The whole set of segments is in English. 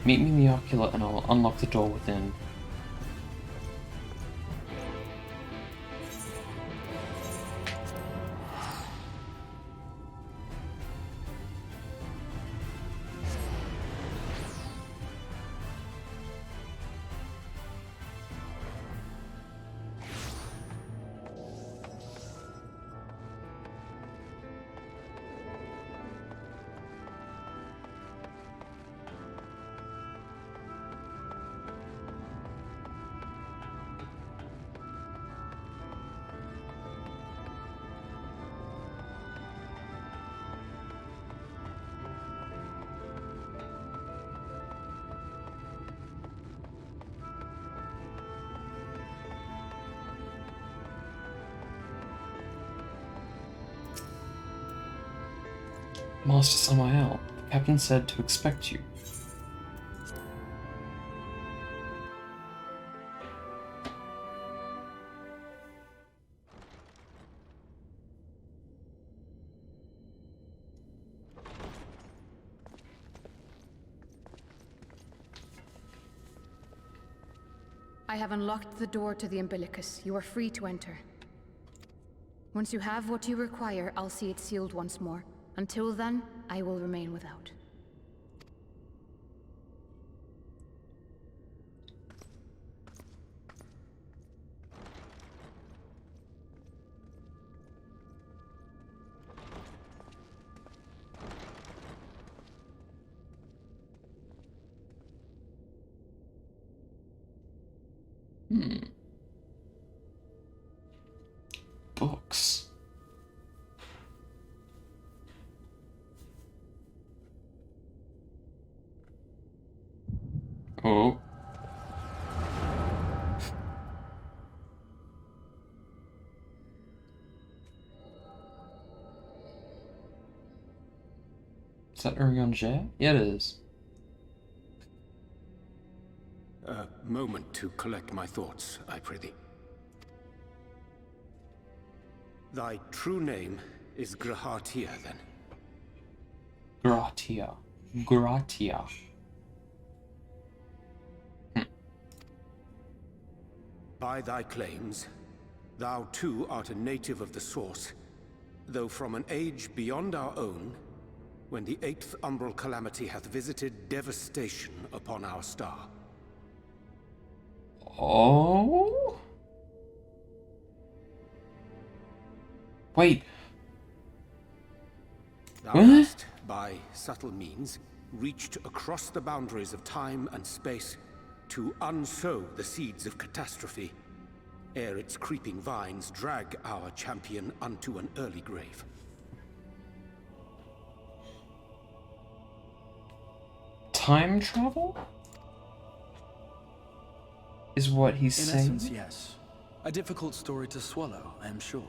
Meet me in the ocular and I'll unlock the door within. Master's on my way out. The captain said to expect you. I have unlocked the door to the umbilicus. You are free to enter. Once you have what you require, I'll see it sealed once more. Until then, I will remain without. Books. Oh. Is that Urianger? Yeah, it is. A moment to collect my thoughts, I prithee. Thy true name is Grahatia, then? Gratia. Gratia. By thy claims, thou too art a native of the Source, though from an age beyond our own, when the 8th umbral calamity hath visited devastation upon our star. Oh? Wait. Thou What? hast, by subtle means, reached across the boundaries of time and space to unsow the seeds of catastrophe, ere its creeping vines drag our champion unto an early grave. Time travel? Is what he's In saying? essence, yes. A difficult story to swallow, I am sure.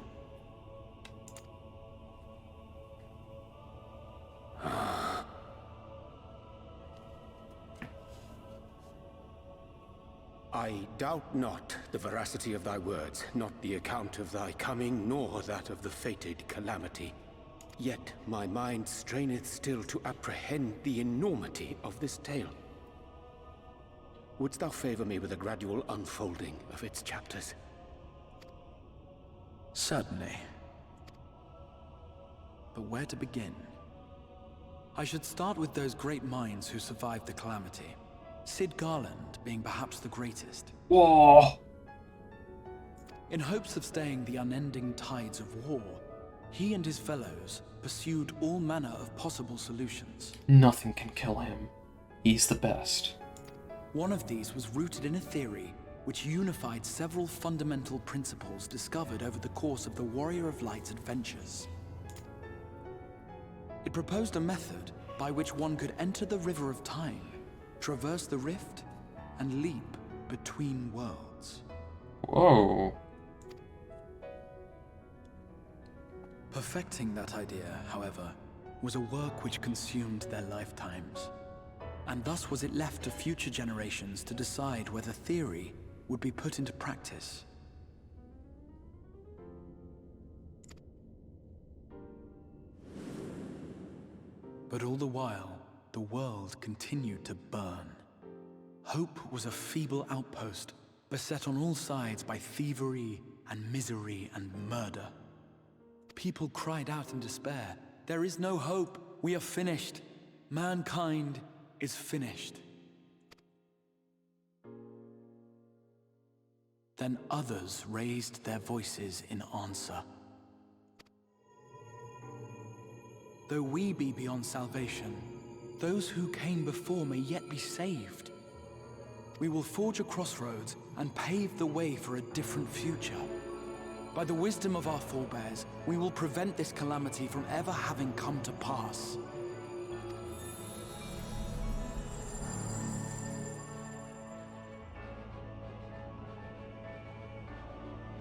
I doubt not the veracity of thy words, not the account of thy coming, nor that of the fated calamity. Yet my mind straineth still to apprehend the enormity of this tale. Wouldst thou favor me with a gradual unfolding of its chapters? Certainly. But where to begin? I should start with those great minds who survived the calamity. Sid Garland being perhaps the greatest. Whoa! In hopes of staying the unending tides of war, he and his fellows pursued all manner of possible solutions. Nothing can kill him. He's the best. One of these was rooted in a theory which unified several fundamental principles discovered over the course of the Warrior of Light's adventures. It proposed a method by which one could enter the River of Time, traverse the rift, and leap between worlds. Whoa. Perfecting that idea, however, was a work which consumed their lifetimes. And thus was it left to future generations to decide whether theory would be put into practice. But all the while, the world continued to burn. hope was a feeble outpost, beset on all sides by thievery and misery and murder. People cried out in despair, "There is no hope, we are finished. Mankind is finished." Then others raised their voices in answer. Though we be beyond salvation, those who came before may yet be saved. We will forge a crossroads and pave the way for a different future. By the wisdom of our forebears, we will prevent this calamity from ever having come to pass.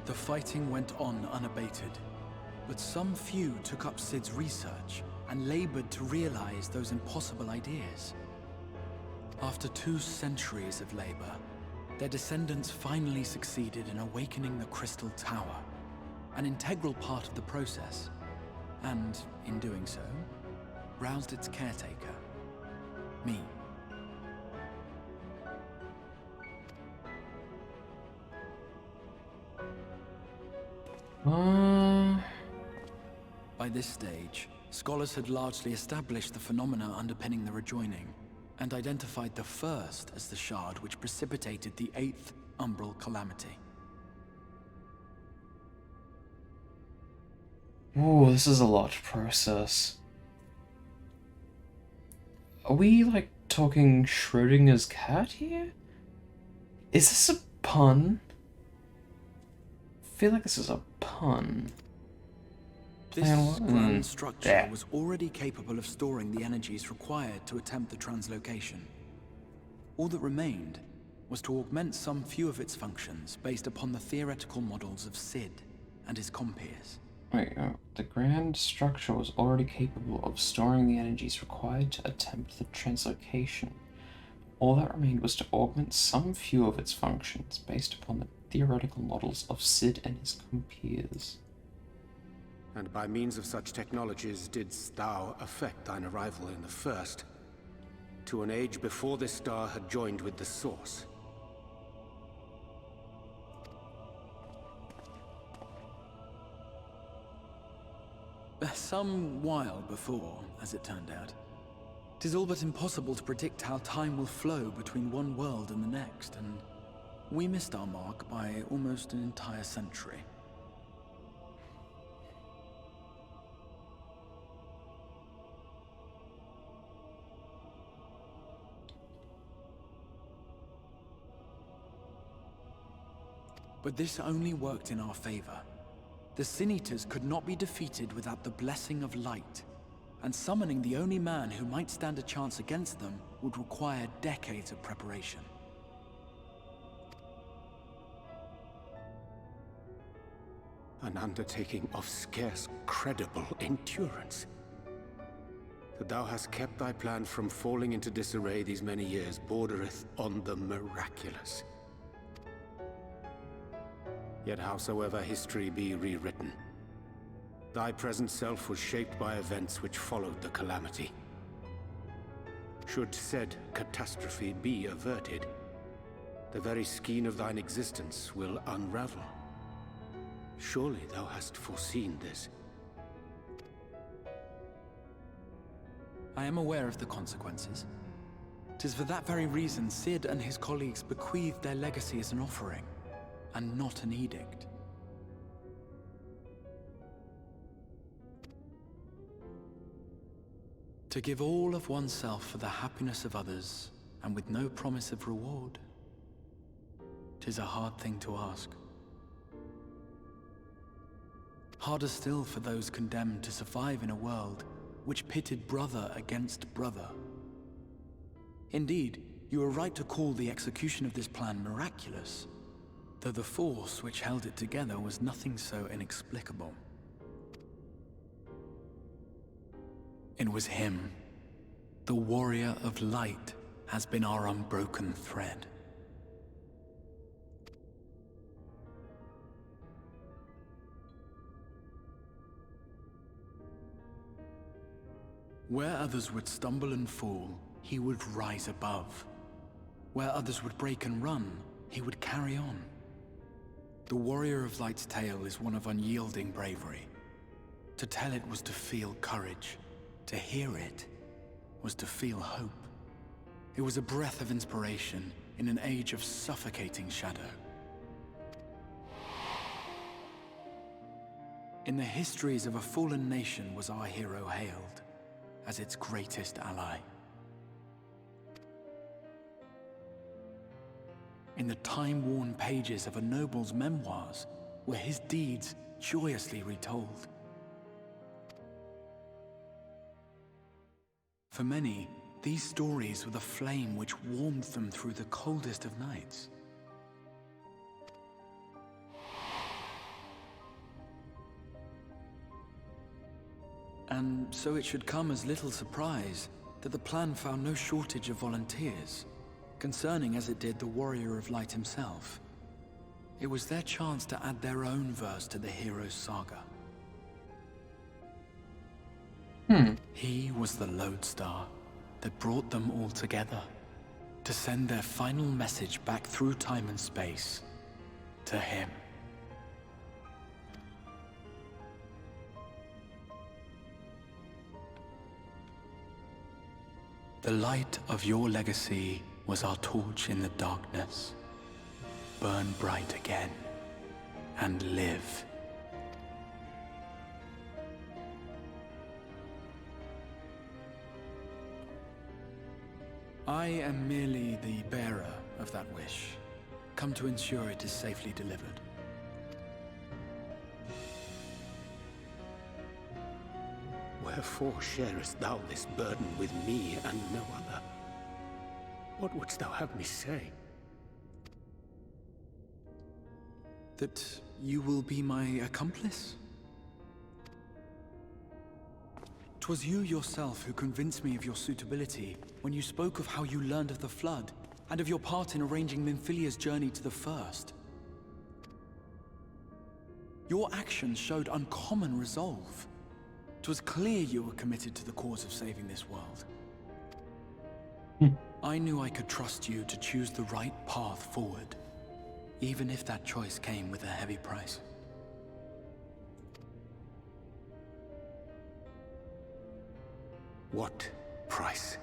The fighting went on unabated, but some few took up Cid's research and labored to realize those impossible ideas. After 2 centuries of labor, their descendants finally succeeded in awakening the Crystal Tower, an integral part of the process, and, in doing so, roused its caretaker, me. By this stage, scholars had largely established the phenomena underpinning the rejoining, and identified the first as the shard which precipitated the 8th umbral calamity. Ooh, this is a lot to process. Are we, like, talking Schrodinger's cat here? Is this a pun? I feel like this is a pun. This grand structure was already capable of storing the energies required to attempt the translocation. All that remained was to augment some few of its functions based upon the theoretical models of Cid and his compeers. Wait, the grand structure was already capable of storing the energies required to attempt the translocation. All that remained was to augment some few of its functions based upon the theoretical models of Cid and his compeers. And by means of such technologies didst thou effect thine arrival in the first, to an age before this star had joined with the source. Some while before, as it turned out. 'Tis all but impossible to predict how time will flow between one world and the next, and we missed our mark by almost an entire century. But this only worked in our favor. The Sin Eaters could not be defeated without the blessing of light, and summoning the only man who might stand a chance against them would require decades of preparation. An undertaking of scarce credible endurance. That thou hast kept thy plan from falling into disarray these many years bordereth on the miraculous. Yet howsoever history be rewritten, thy present self was shaped by events which followed the calamity. Should said catastrophe be averted, the very skein of thine existence will unravel. Surely thou hast foreseen this. I am aware of the consequences. 'Tis for that very reason Cid and his colleagues bequeathed their legacy as an offering, and not an edict. To give all of oneself for the happiness of others, and with no promise of reward, 'tis a hard thing to ask. Harder still for those condemned to survive in a world which pitted brother against brother. Indeed, you are right to call the execution of this plan miraculous, though the force which held it together was nothing so inexplicable. It was him. The warrior of light has been our unbroken thread. Where others would stumble and fall, he would rise above. Where others would break and run, he would carry on. The Warrior of Light's tale is one of unyielding bravery. To tell it was to feel courage. To hear it was to feel hope. It was a breath of inspiration in an age of suffocating shadow. In the histories of a fallen nation was our hero hailed as its greatest ally. In the time-worn pages of a noble's memoirs were his deeds joyously retold. For many, these stories were the flame which warmed them through the coldest of nights. And so it should come as little surprise that the plan found no shortage of volunteers, concerning as it did the Warrior of Light himself. It was their chance to add their own verse to the hero's saga. He was the lodestar that brought them all together, to send their final message back through time and space to him. The light of your legacy was our torch in the darkness. Burn bright again and live. I am merely the bearer of that wish, come to ensure it is safely delivered. Wherefore sharest thou this burden with me and no other? What wouldst thou have me say? That you will be my accomplice? 'Twas you yourself who convinced me of your suitability when you spoke of how you learned of the Flood, and of your part in arranging Minfilia's journey to the First. Your actions showed uncommon resolve. 'Twas clear you were committed to the cause of saving this world. I knew I could trust you to choose the right path forward, even if that choice came with a heavy price. What price?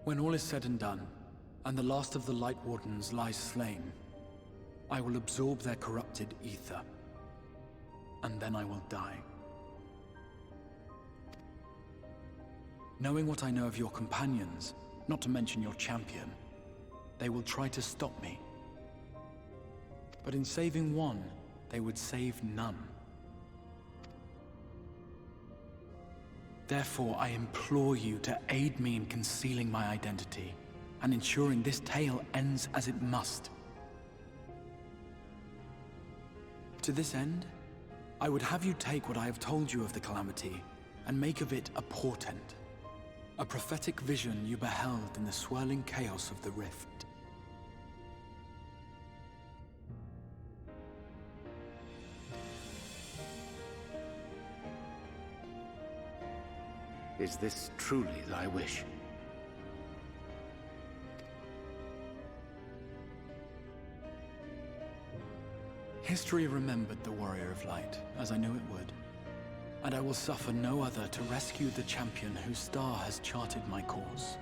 When all is said and done, and the last of the Light Wardens lies slain, I will absorb their corrupted ether, and then I will die. Knowing what I know of your companions, not to mention your champion, they will try to stop me. But in saving one, they would save none. Therefore, I implore you to aid me in concealing my identity, and ensuring this tale ends as it must. To this end, I would have you take what I have told you of the Calamity, and make of it a portent. A prophetic vision you beheld in the swirling chaos of the Rift. Is this truly thy wish? History remembered the Warrior of Light, as I knew it would. And I will suffer no other to rescue the champion whose star has charted my course.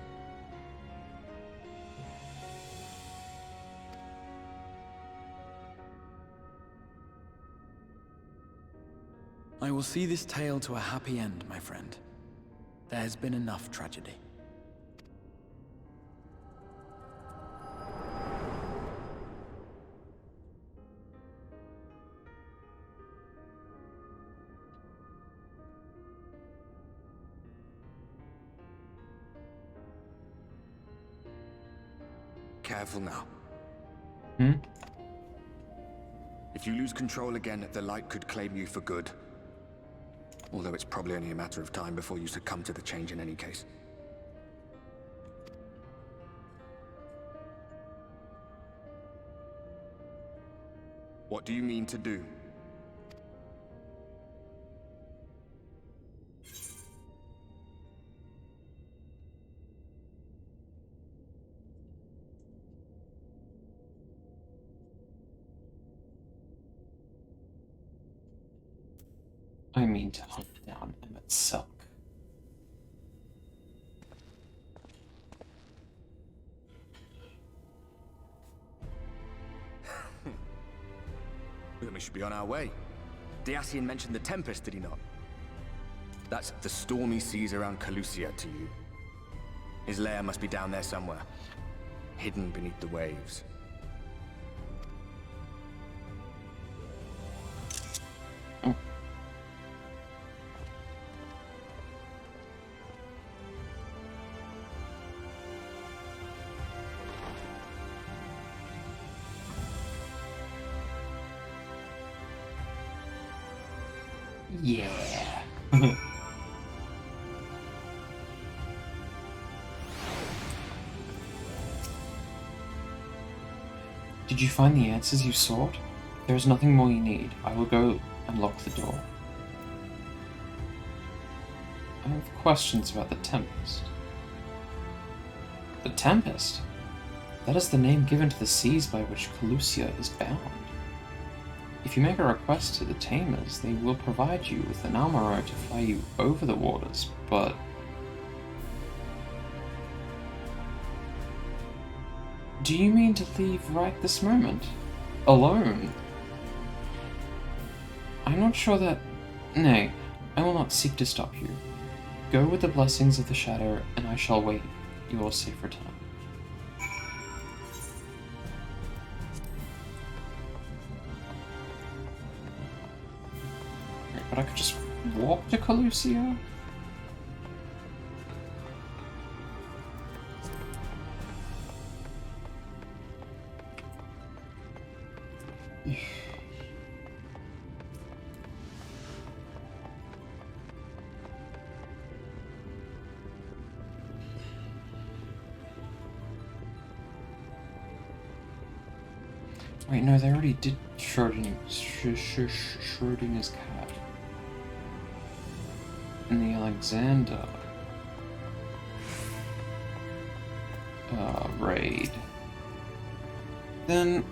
I will see this tale to a happy end, my friend. There has been enough tragedy. Careful now. If you lose control again, the light could claim you for good. Although it's probably only a matter of time before you succumb to the change in any case. What do you mean to do? mean to hunt down Emmett Silk. Then we should be on our way. Dacian mentioned the Tempest, did he not? That's the stormy seas around Calusia to you. His lair must be down there somewhere, hidden beneath the waves. Oh. Yeah. Did you find the answers you sought? There is nothing more you need. I will go and lock the door. I have questions about the Tempest. The Tempest? That is the name given to the seas by which Calusia is bound. If you make a request to the Tamers, they will provide you with an armorer to fly you over the waters, but... Do you mean to leave right this moment? Alone? I'm not sure that... Nay, I will not seek to stop you. Go with the blessings of the Shadow, and I shall wait your safe return. But I could just walk to Calusia? Wait, no, they already did Schrodinger's cat. In the Alexander raid. Then...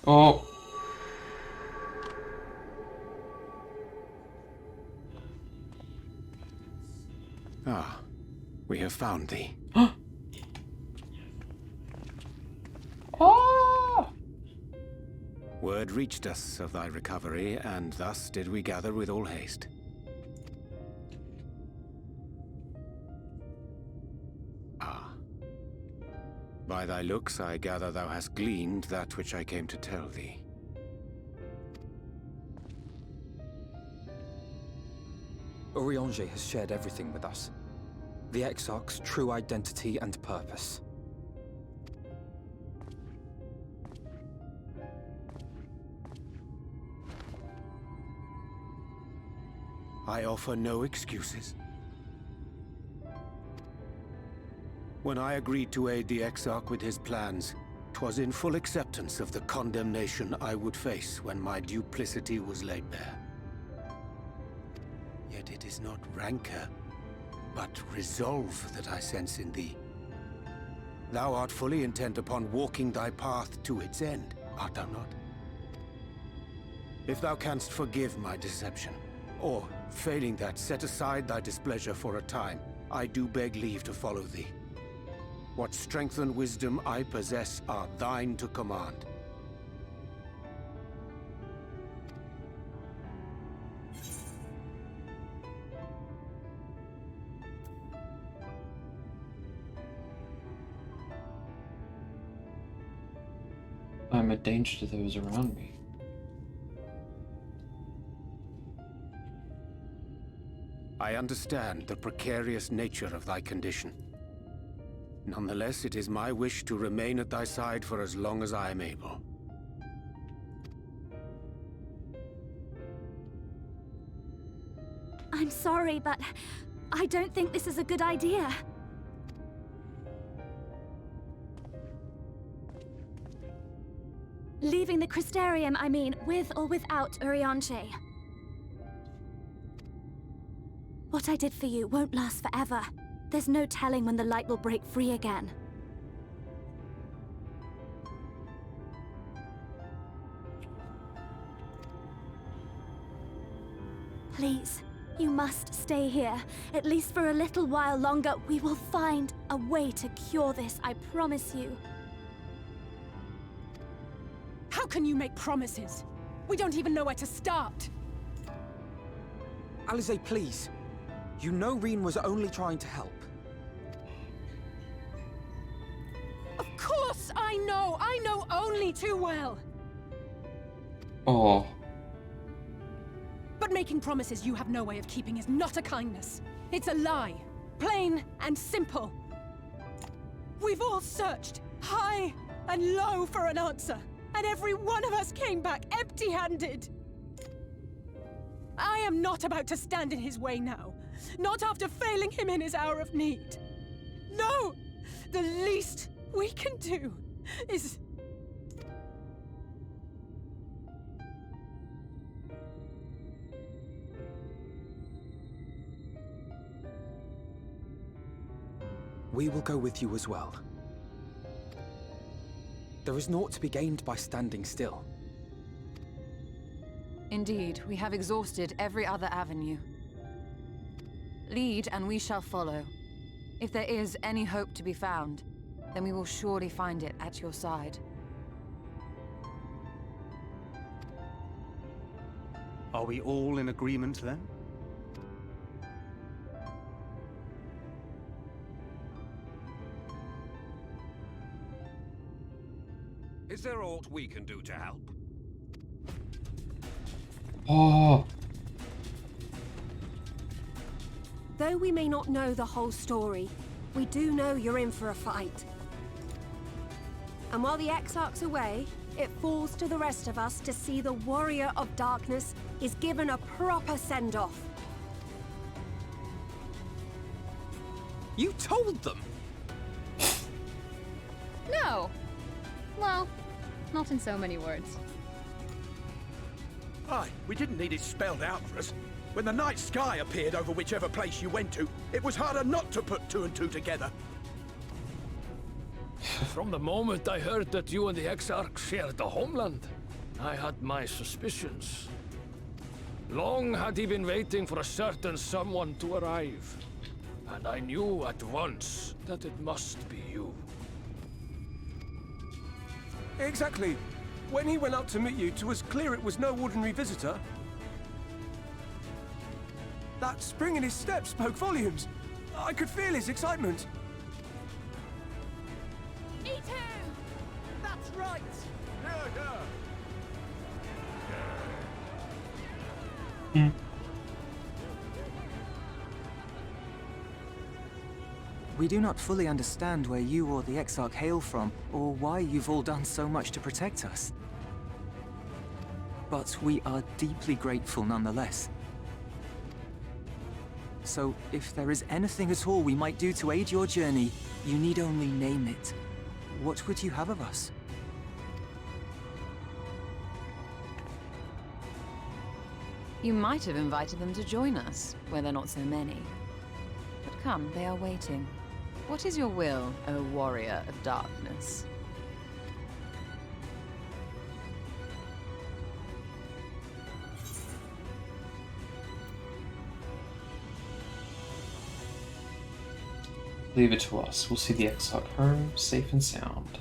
Oh. Ah, we have found thee. Ah! Word reached us of thy recovery, and thus did we gather with all haste. Ah. By thy looks, I gather thou hast gleaned that which I came to tell thee. Boooyyyyyyy has shared everything with us. The Exarch's true identity and purpose. I offer no excuses. When I agreed to aid the Exarch with his plans, 'twas in full acceptance of the condemnation I would face when my duplicity was laid bare. Yet it is not rancor, but resolve that I sense in thee. Thou art fully intent upon walking thy path to its end, art thou not? If thou canst forgive my deception, or, failing that, set aside thy displeasure for a time, I do beg leave to follow thee. What strength and wisdom I possess are thine to command. I'm a danger to those around me. I understand the precarious nature of thy condition. Nonetheless, it is my wish to remain at thy side for as long as I am able. I'm sorry, but I don't think this is a good idea. Leaving the Crystarium, I mean, with or without Urianger. What I did for you won't last forever. There's no telling when the light will break free again. Please, you must stay here. At least for a little while longer. We will find a way to cure this, I promise you. How can you make promises? We don't even know where to start. Alize, please. You know Reen was only trying to help. Of course I know! I know only too well! Oh. But making promises you have no way of keeping is not a kindness. It's a lie. Plain and simple. We've all searched high and low for an answer, and every one of us came back empty-handed. I am not about to stand in his way now. Not after failing him in his hour of need. No! The least we can do is... We will go with you as well. There is naught to be gained by standing still. Indeed, we have exhausted every other avenue. Lead, and we shall follow. If there is any hope to be found, then we will surely find it at your side. Are we all in agreement then? Is there aught we can do to help? Oh. Though we may not know the whole story, we do know you're in for a fight. And while the Exarch's away, it falls to the rest of us to see the Warrior of Darkness is given a proper send-off. You told them! No! Well, not in so many words. Aye, we didn't need it spelled out for us. When the night sky appeared over whichever place you went to, it was harder not to put two and two together. From the moment I heard that you and the Exarch shared the homeland, I had my suspicions. Long had he been waiting for a certain someone to arrive, and I knew at once that it must be you. Exactly. When he went up to meet you, it was clear it was no ordinary visitor. That spring in his step spoke volumes. I could feel his excitement. Me too! That's right! We do not fully understand where you or the Exarch hail from, or why you've all done so much to protect us. But we are deeply grateful nonetheless. So, if there is anything at all we might do to aid your journey, you need only name it. What would you have of us? You might have invited them to join us, where there are not so many. But come, they are waiting. What is your will, O Warrior of Darkness? Leave it to us. We'll see the Exarch home, safe and sound.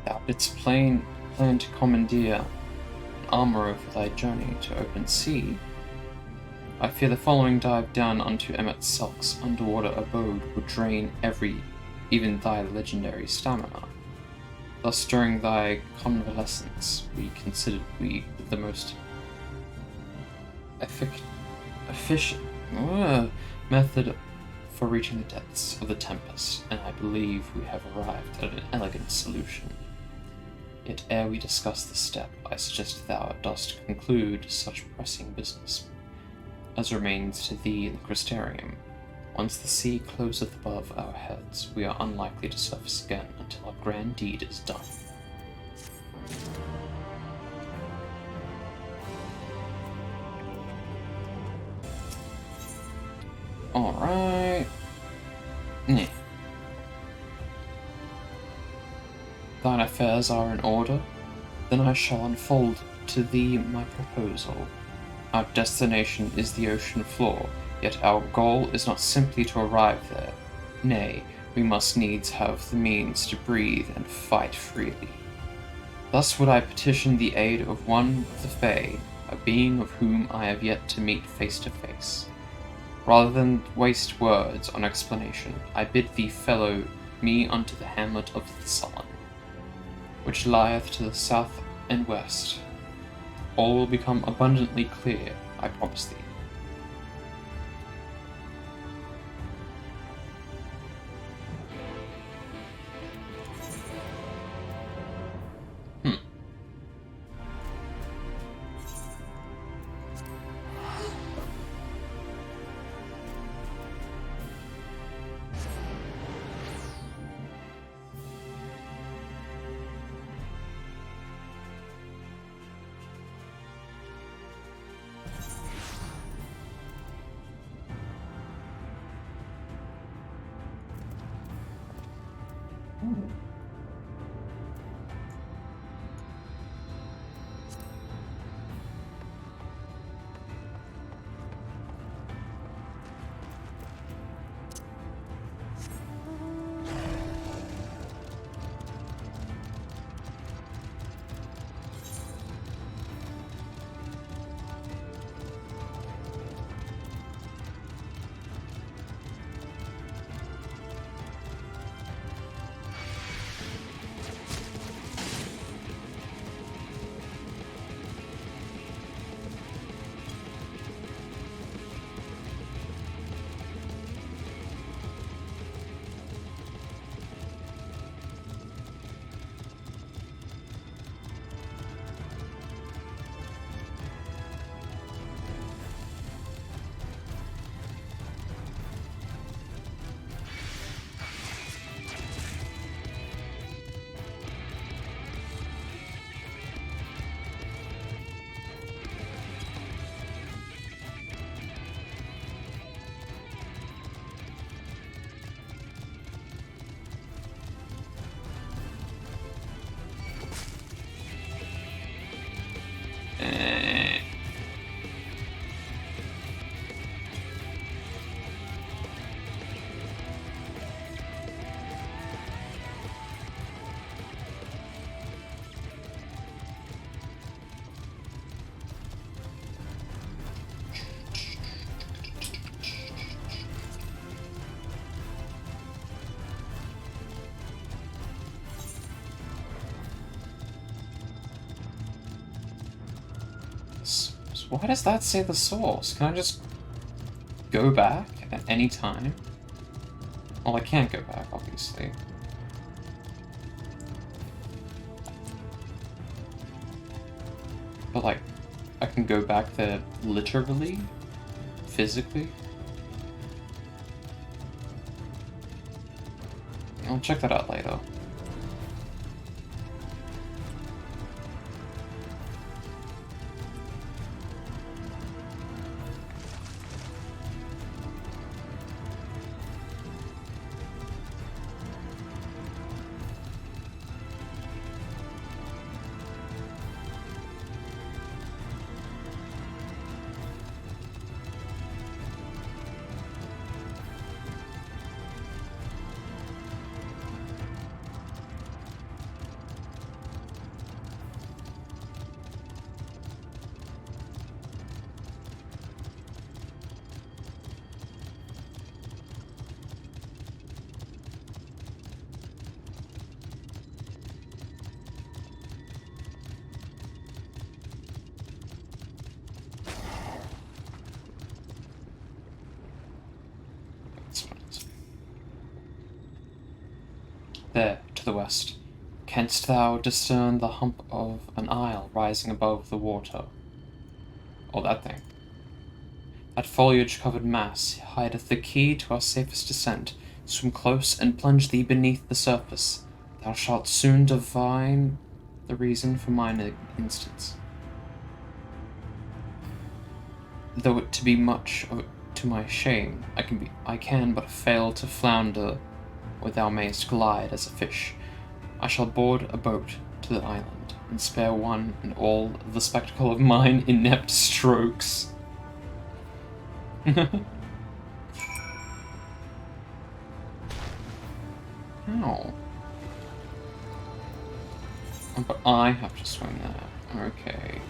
Thou didst plan to commandeer an armourer for thy journey to open sea. I fear the following dive down unto Emmet Sulk's underwater abode would drain even thy legendary stamina. Thus during thy convalescence we considered we the most method for reaching the depths of the Tempest, and I believe we have arrived at an elegant solution. Yet ere we discuss the step, I suggest thou dost conclude such pressing business as remains to thee in the Crystarium. Once the sea closeth above our heads, we are unlikely to surface again until our grand deed is done. Alright. Yeah. Thine affairs are in order? Then I shall unfold to thee my proposal. Our destination is the ocean floor, yet our goal is not simply to arrive there. Nay, we must needs have the means to breathe and fight freely. Thus would I petition the aid of one of the Fae, a being of whom I have yet to meet face to face. Rather than waste words on explanation, I bid thee follow me unto the hamlet of the Sullen, which lieth to the south and west. All will become abundantly clear, I promise thee. Why does that say the source? Can I just go back at any time? Well, I can't go back, obviously. But, like, I can go back there literally? Physically? I'll check that out later. There, to the west. Canst thou discern the hump of an isle rising above the water? Oh, that thing. That foliage-covered mass hideth the key to our safest descent. Swim close and plunge thee beneath the surface. Thou shalt soon divine the reason for mine instance. Though it to be much to my shame, I can but fail to flounder where thou mayst glide as a fish. I shall board a boat to the island, and spare one and all the spectacle of mine inept strokes. Ow. Oh, but I have to swim there. Okay.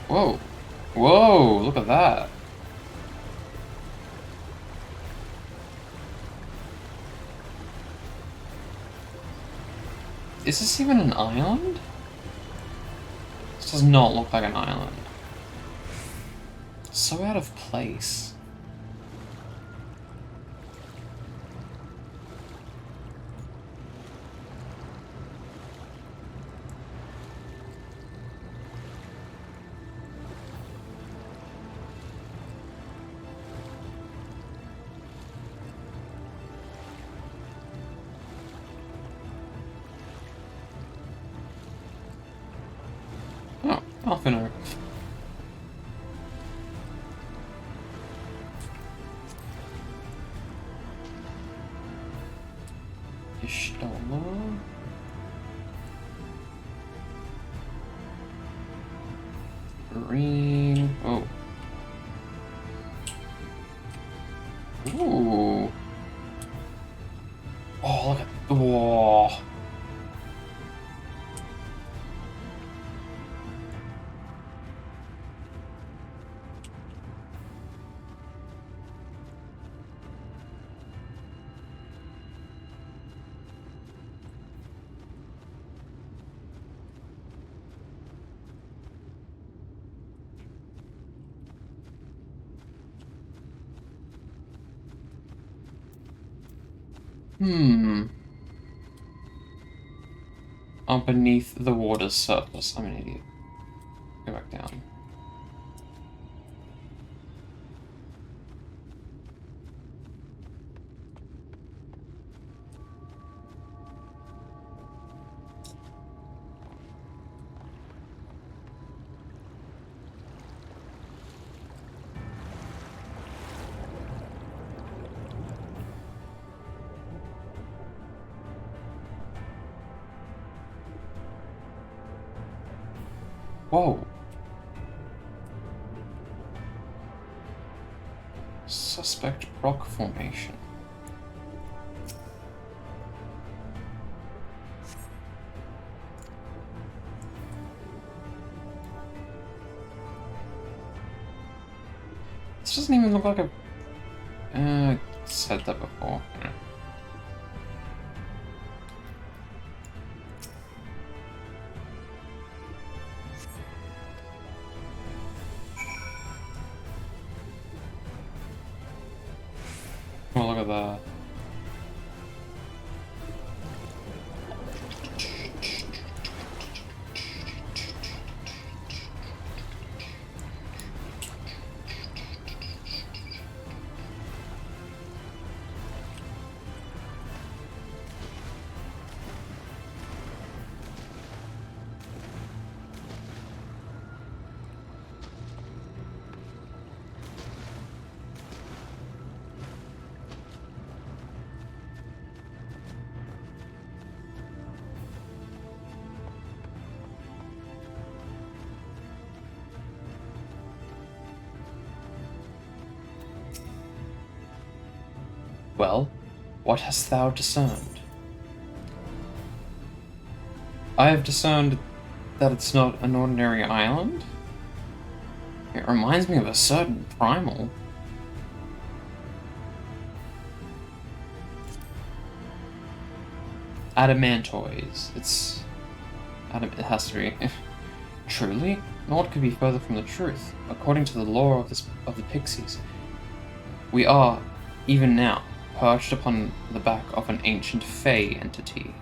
Whoa. Whoa, look at that. Is this even an island? This does not look like an island. It's so out of place. Oh, Alphinor. Ishtala. Green. Oh. Ooh. Oh, look at. Whoa. Oh, beneath the water's surface. I'm an idiot. Go back down. Whoa. Suspect rock formation. This doesn't even look like a... said that before. Yeah. Oh, look at that. Well, what hast thou discerned? I have discerned that it's not an ordinary island. It reminds me of a certain primal. adamantoids. It has to be. Truly? Naught could be further from the truth. According to the lore of the Pixies, we are, even now, perched upon the back of an ancient Fey entity.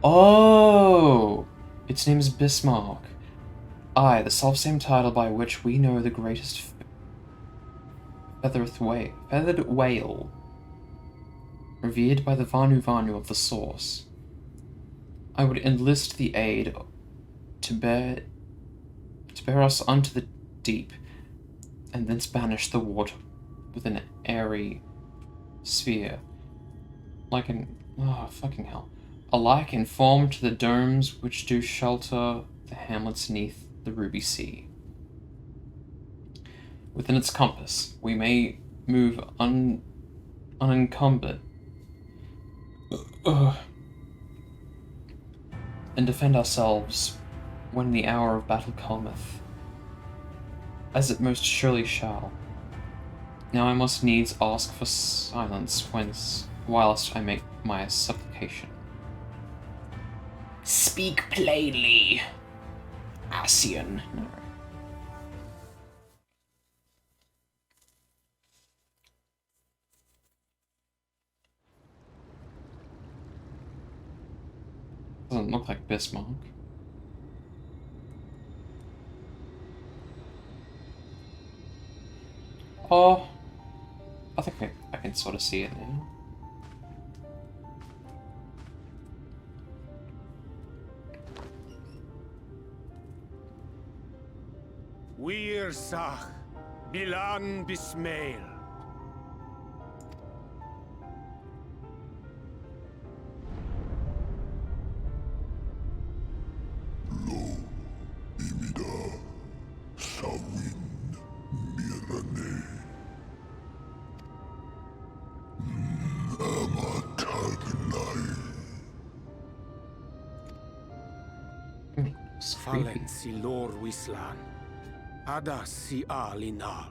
Oh! Its name is Bismarck. Aye, the self-same title by which we know the greatest feathered whale, revered by the Vanu of the Source. I would enlist the aid to bear us unto the deep, and thence banish the water with an airy sphere, like an fucking hell, alike in form to the domes which do shelter the hamlets neath the ruby sea. Within its compass, we may move unencumbered and defend ourselves when the hour of battle cometh, as it most surely shall. Now I must needs ask for silence whilst I make my supplication. Speak plainly, Ascian. No. Doesn't look like Bismarck. Oh, I think I can sort of see it now. Wir Sach, Bilan Bismail. Fallen si lor wislan, adas si alinal.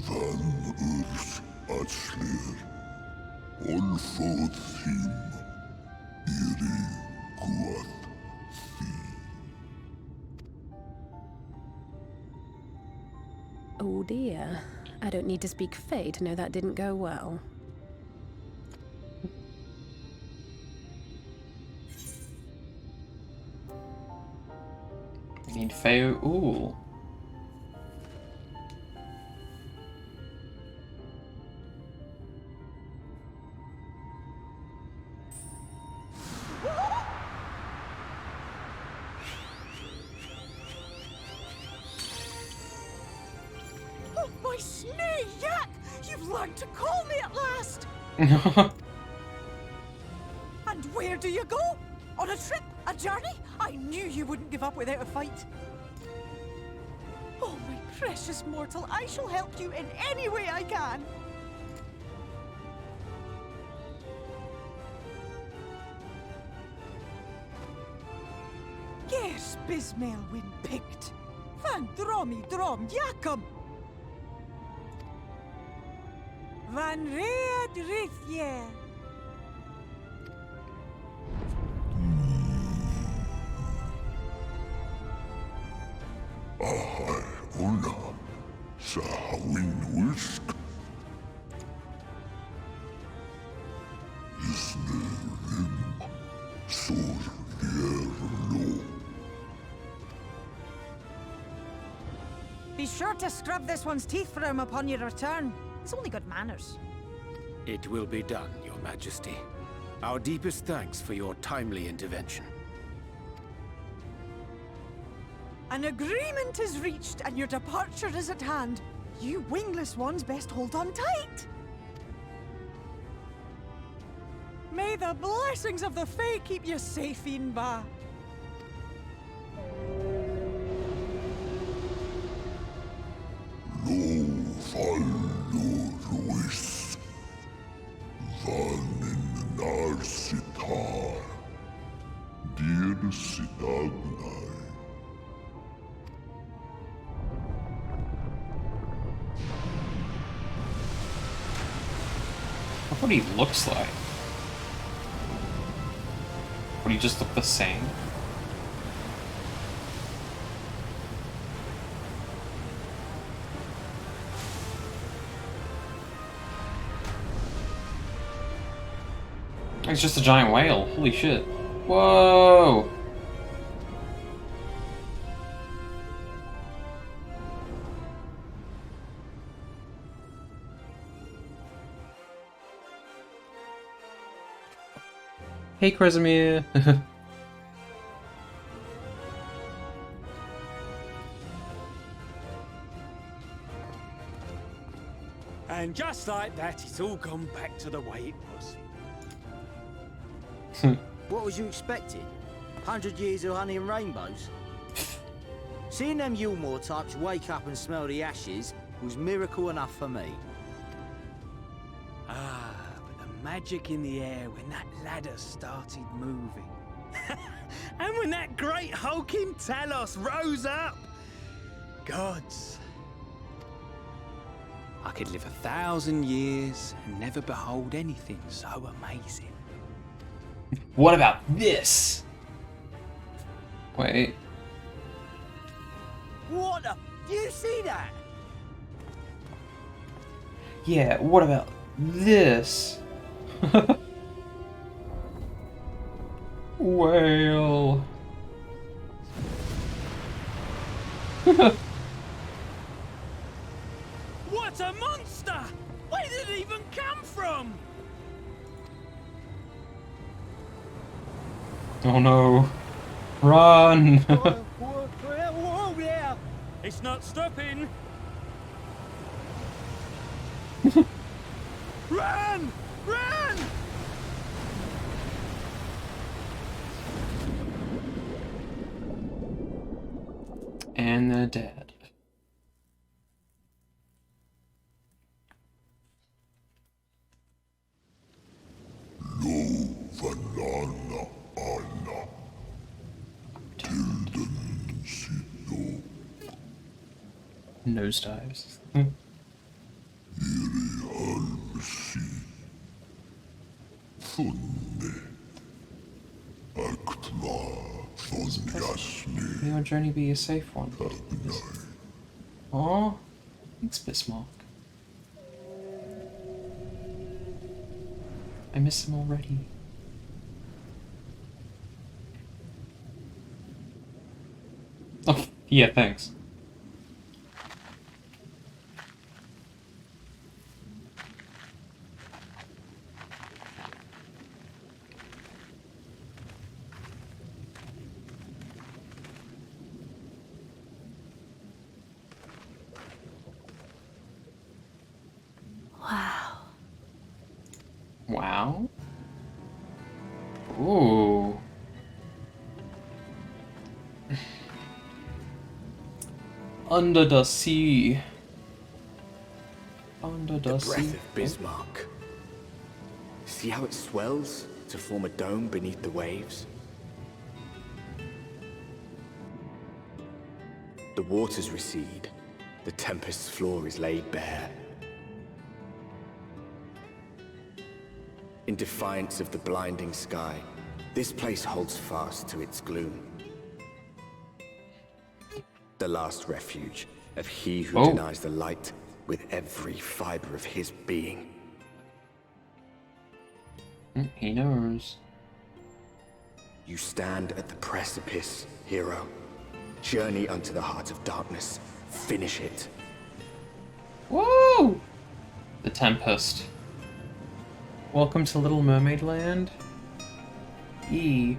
Van urs atslir, olfod thim, iri guath thi. Oh dear. I don't need to speak Fey to know that didn't go well. We need Fey. Ooh. My snake yak! You've learned to call me at last! And where do you go? On a trip? A journey? I knew you wouldn't give up without a fight. Oh, my precious mortal, I shall help you in any way I can. Yes, Bismail win picked. Van dromi drom yakum. Van Read Rithye. Ahai una, sahawin whisk. Isne rim, sur lo. Be sure to scrub this one's teeth for him upon your return. It's only good manners. It will be done, Your Majesty. Our deepest thanks for your timely intervention. An agreement is reached and your departure is at hand. You wingless ones best hold on tight. May the blessings of the Fae keep you safe, Inba. Lo fallo ruis. Van in narsitar. Dir sidagnai. what he looks like. Would he just look the same? It's just a giant whale. Holy shit. Whoa! Hey, Krasimir. And just like that, it's all gone back to the way it was. What was you expecting? 100 years of honey and rainbows? Seeing them Yulmore types wake up and smell the ashes was miracle enough for me. Ah, but the magic in the air when that ladder started moving. And when that great hulking Talos rose up! Gods. I could live 1,000 years and never behold anything so amazing. What about this? Wait. What the? Do you see that? Yeah, what about this? Whale. What a monster! Where did it even come from? Oh no. Run! Whoa there! It's not stopping! Run! Run! And they're dead. Valana Anna. Tilden Sino. Nosedives. Iri Almsi. Funne. Aktma Thonyasni. May your journey be a safe one. Aw, thanks, Bismarck. I miss him already. Oh, yeah, thanks. Wow. Wow. Ooh. Under the sea. Under the sea. Breath of Bismarck. See how it swells to form a dome beneath the waves? The waters recede. The tempest's floor is laid bare. In defiance of the blinding sky, this place holds fast to its gloom. The last refuge of he who denies the light with every fiber of his being. He knows. You stand at the precipice, hero. Journey unto the heart of darkness. Finish it. Woo! The Tempest. Welcome to Little Mermaid Land. E.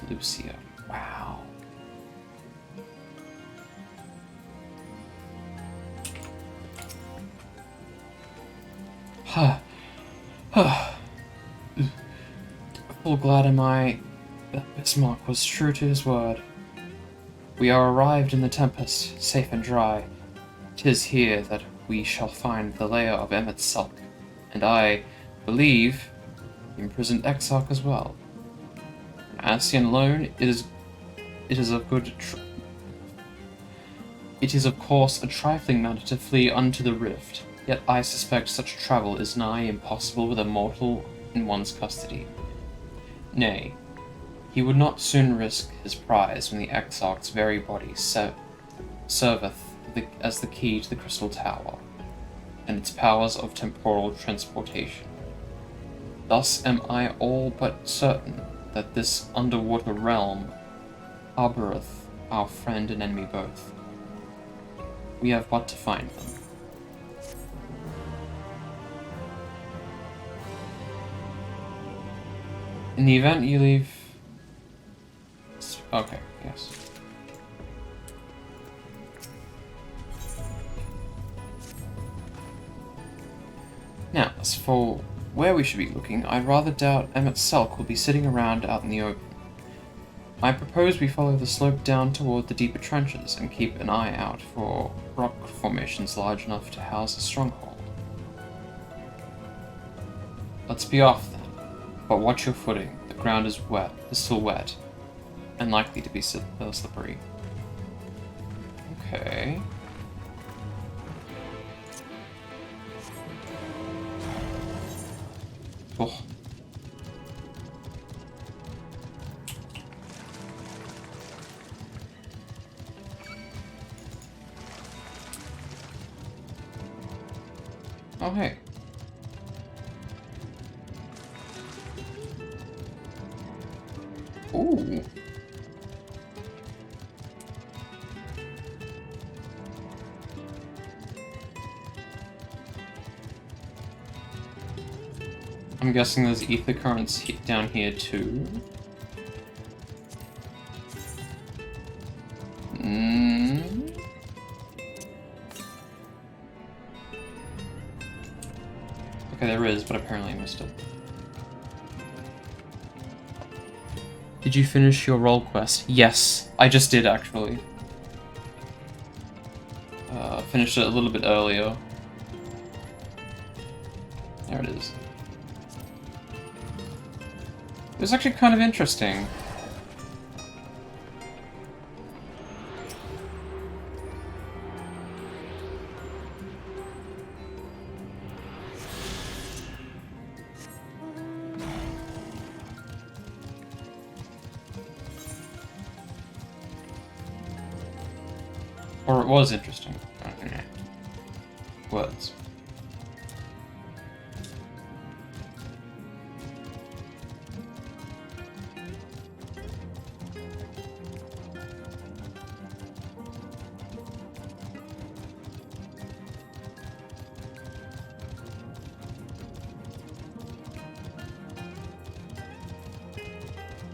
Lucia. Wow. Full glad am I that Bismarck was true to his word. We are arrived in the Tempest, safe and dry. 'Tis here that we shall find the lair of Emmet's Sulk, and I believe the imprisoned Exarch as well. Ascian alone, it is it is of course a trifling matter to flee unto the rift, yet I suspect such travel is nigh impossible with a mortal in one's custody. Nay, he would not soon risk his prize when the Exarch's very body serveth as the key to the Crystal Tower, and its powers of temporal transportation. Thus am I all but certain that this underwater realm harboureth our friend and enemy both. We have but to find them. In the event you leave... Okay, yes. Now, as for where we should be looking, I rather doubt Emmett Selk will be sitting around out in the open. I propose we follow the slope down toward the deeper trenches and keep an eye out for rock formations large enough to house a stronghold. Let's be off then, but watch your footing. The ground is still wet, and likely to be slippery. Okay. Oh. Oh, hey. Ooh. I'm guessing there's ether currents down here too. Okay, there is, but apparently I missed it. Did you finish your role quest? Yes, I just did actually. Finished it a little bit earlier. There it is. It was actually kind of interesting. Or it was interesting. Words.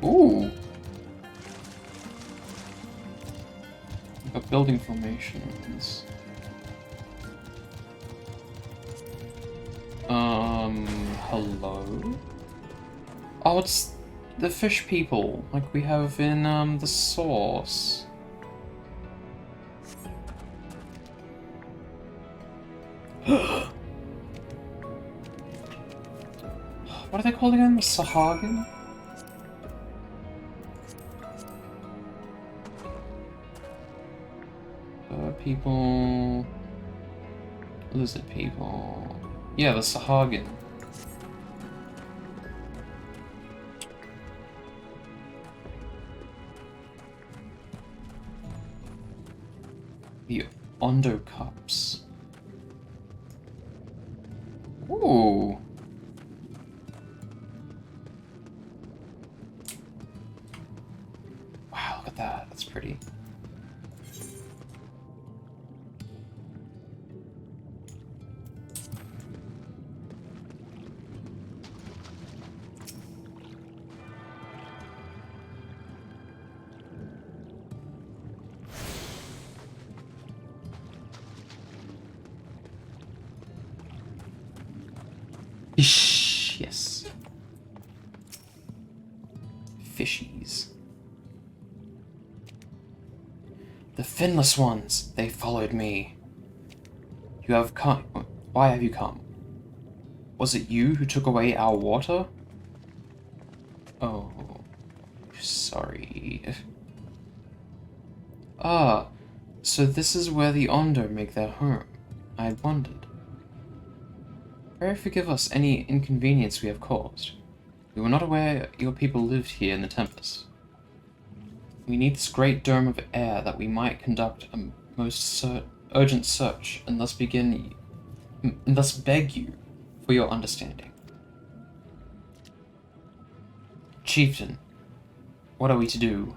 Ooh. Got building formations. Hello? Oh, it's the fish people, like we have in, the Source. What are they called again? The Sahagin? People... Lizard people... Yeah, the Sahagin. The Ondo Cups. Ooh. Wow, look at that. That's pretty. Fish, yes. Fishies. The finless ones, they followed me. You have come. Why have you come? Was it you who took away our water? Oh, sorry. Ah, so this is where the Ondo make their home. I had wondered. Pray forgive us any inconvenience we have caused. We were not aware your people lived here in the Tempest. We need this great dome of air that we might conduct a most urgent search, and thus beg you for your understanding. Chieftain, what are we to do?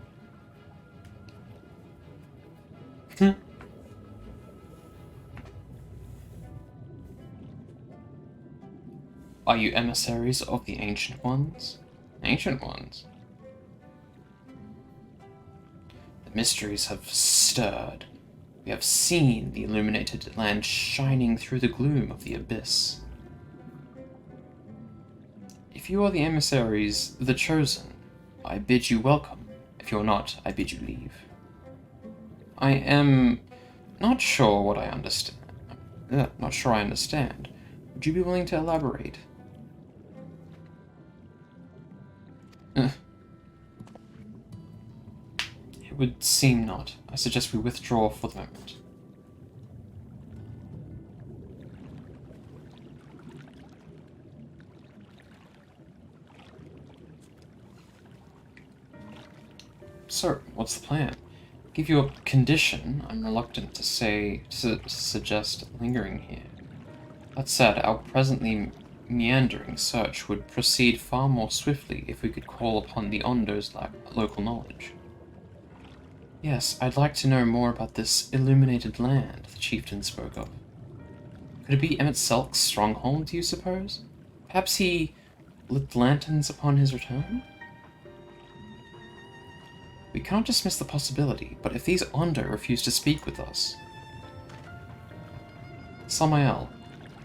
Are you emissaries of the Ancient Ones? Ancient Ones? The mysteries have stirred. We have seen the illuminated land shining through the gloom of the abyss. If you are the emissaries, the chosen, I bid you welcome. If you're not, I bid you leave. I am not sure what I understand. Not sure I understand. Would you be willing to elaborate? It would seem not. I suggest we withdraw for the moment. So, what's the plan? Give you a condition. I'm reluctant to suggest lingering here. That said, our presently meandering search would proceed far more swiftly if we could call upon the Ondo's local knowledge. Yes, I'd like to know more about this illuminated land the chieftain spoke of. Could it be Emmett Selk's stronghold, do you suppose? Perhaps he lit lanterns upon his return? We cannot dismiss the possibility, but if these Ondo refuse to speak with us... Samael,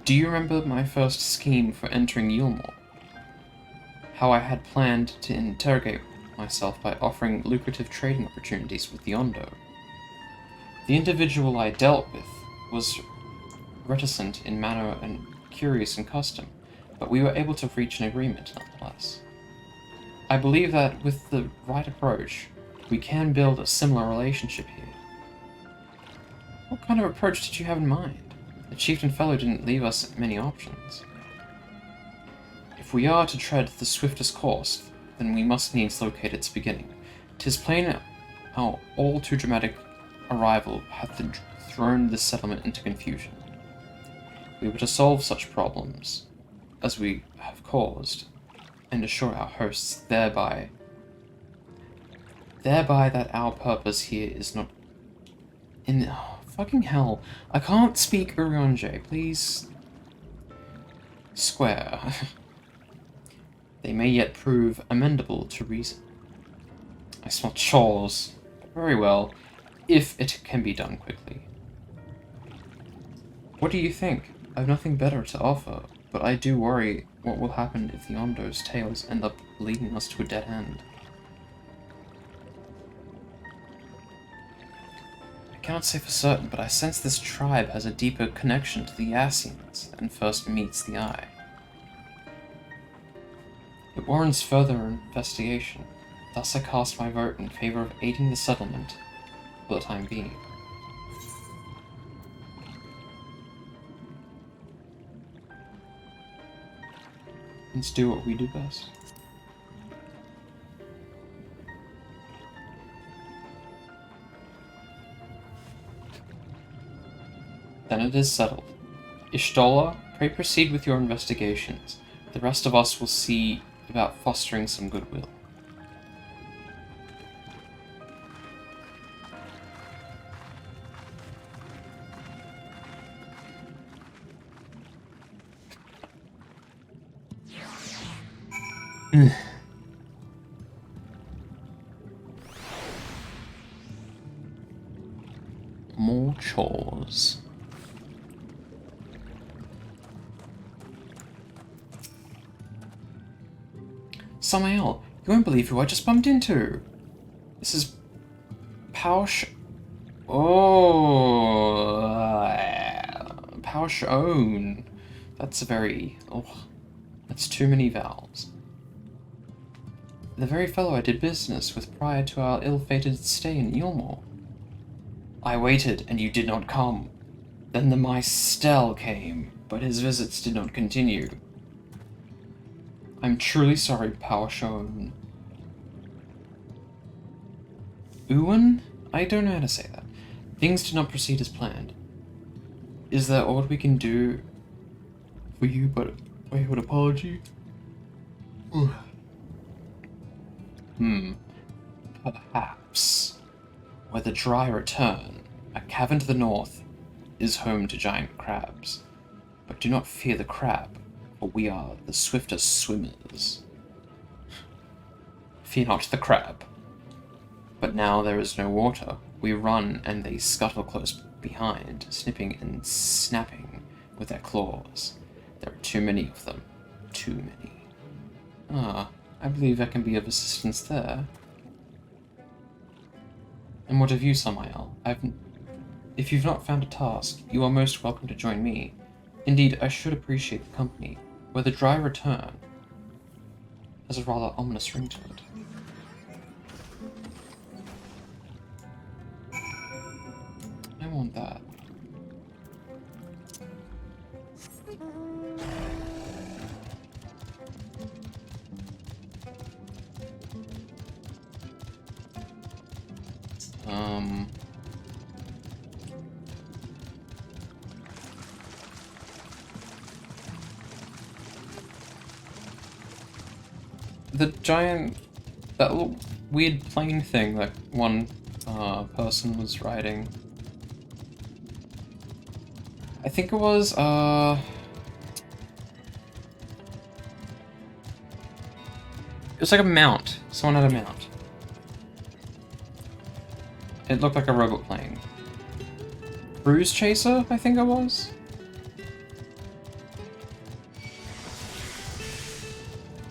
do you remember my first scheme for entering Yulmore? How I had planned to interrogate myself by offering lucrative trading opportunities with the Ondo. The individual I dealt with was reticent in manner and curious in custom, but we were able to reach an agreement nonetheless. I believe that with the right approach, we can build a similar relationship here. What kind of approach did you have in mind? The chieftain fellow didn't leave us many options. If we are to tread the swiftest course, then we must needs locate its beginning. 'Tis plain our all too dramatic arrival hath thrown this settlement into confusion. We were to solve such problems as we have caused, and assure our hosts thereby that our purpose here is not in... Oh, fucking hell. I can't speak Uriange, please. Square. They may yet prove amendable to reason. I smell chores. Very well, if it can be done quickly. What do you think? I have nothing better to offer, but I do worry what will happen if the Ondo's tales end up leading us to a dead end. I cannot say for certain, but I sense this tribe has a deeper connection to the Yassians than first meets the eye. It warrants further investigation, thus I cast my vote in favor of aiding the settlement for the time being. Let's do what we do best. Then it is settled. Ishtola, pray proceed with your investigations. The rest of us will see about fostering some goodwill. More chores. Samael, you won't believe who I just bumped into. This is Paush. Oh, Paushone. That's a very. Oh, that's too many vowels. The very fellow I did business with prior to our ill-fated stay in Yulmore. I waited, and you did not come. Then the Maestel came, but his visits did not continue. I'm truly sorry, Power Shown. Uwan? I don't know how to say that. Things did not proceed as planned. Is there aught we can do for you but wait, an apology? Perhaps. Where the dry return, a cavern to the north, is home to giant crabs. But do not fear the crab, for we are the swiftest swimmers. Fear not the crab. But now there is no water. We run and they scuttle close behind, snipping and snapping with their claws. There are too many of them. Too many. Ah, I believe I can be of assistance there. And what of you, Samael? If you've not found a task, you are most welcome to join me. Indeed, I should appreciate the company, where the dry return has a rather ominous ring to it. I want that. The giant, that little weird plane thing that one person was riding. I think it was, it was like a mount. Someone had a mount. It looked like a robot plane. Cruise Chaser, I think it was?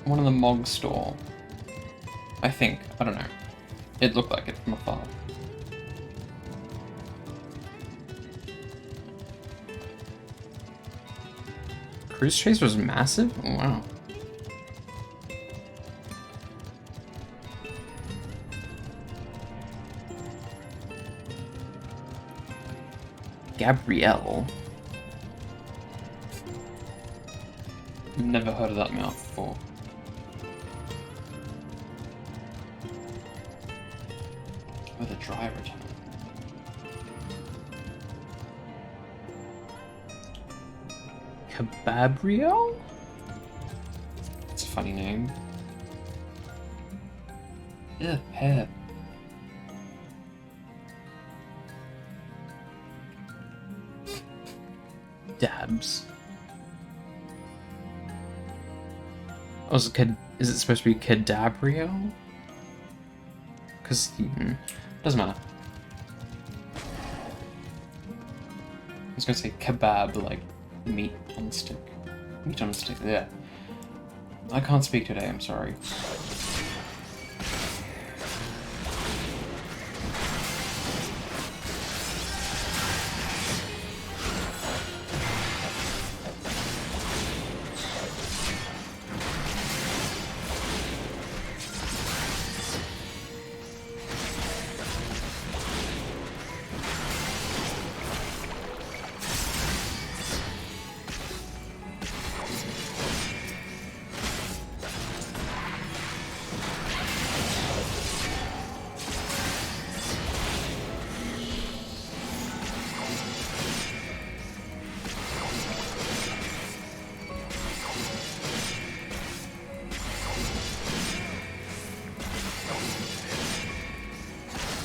One in the Mog store. I think. I don't know. It looked like it from afar. Cruise Chaser was massive? Oh, wow. Gabrielle? Never heard of that mouth before. With a dry return. Cababriel? That's a funny name. Yeah, pet. Dabs. Oh, is it supposed to be Cadabrio? Because, doesn't matter. I was gonna say kebab, like meat on a stick. Meat on a stick, yeah. I can't speak today, I'm sorry.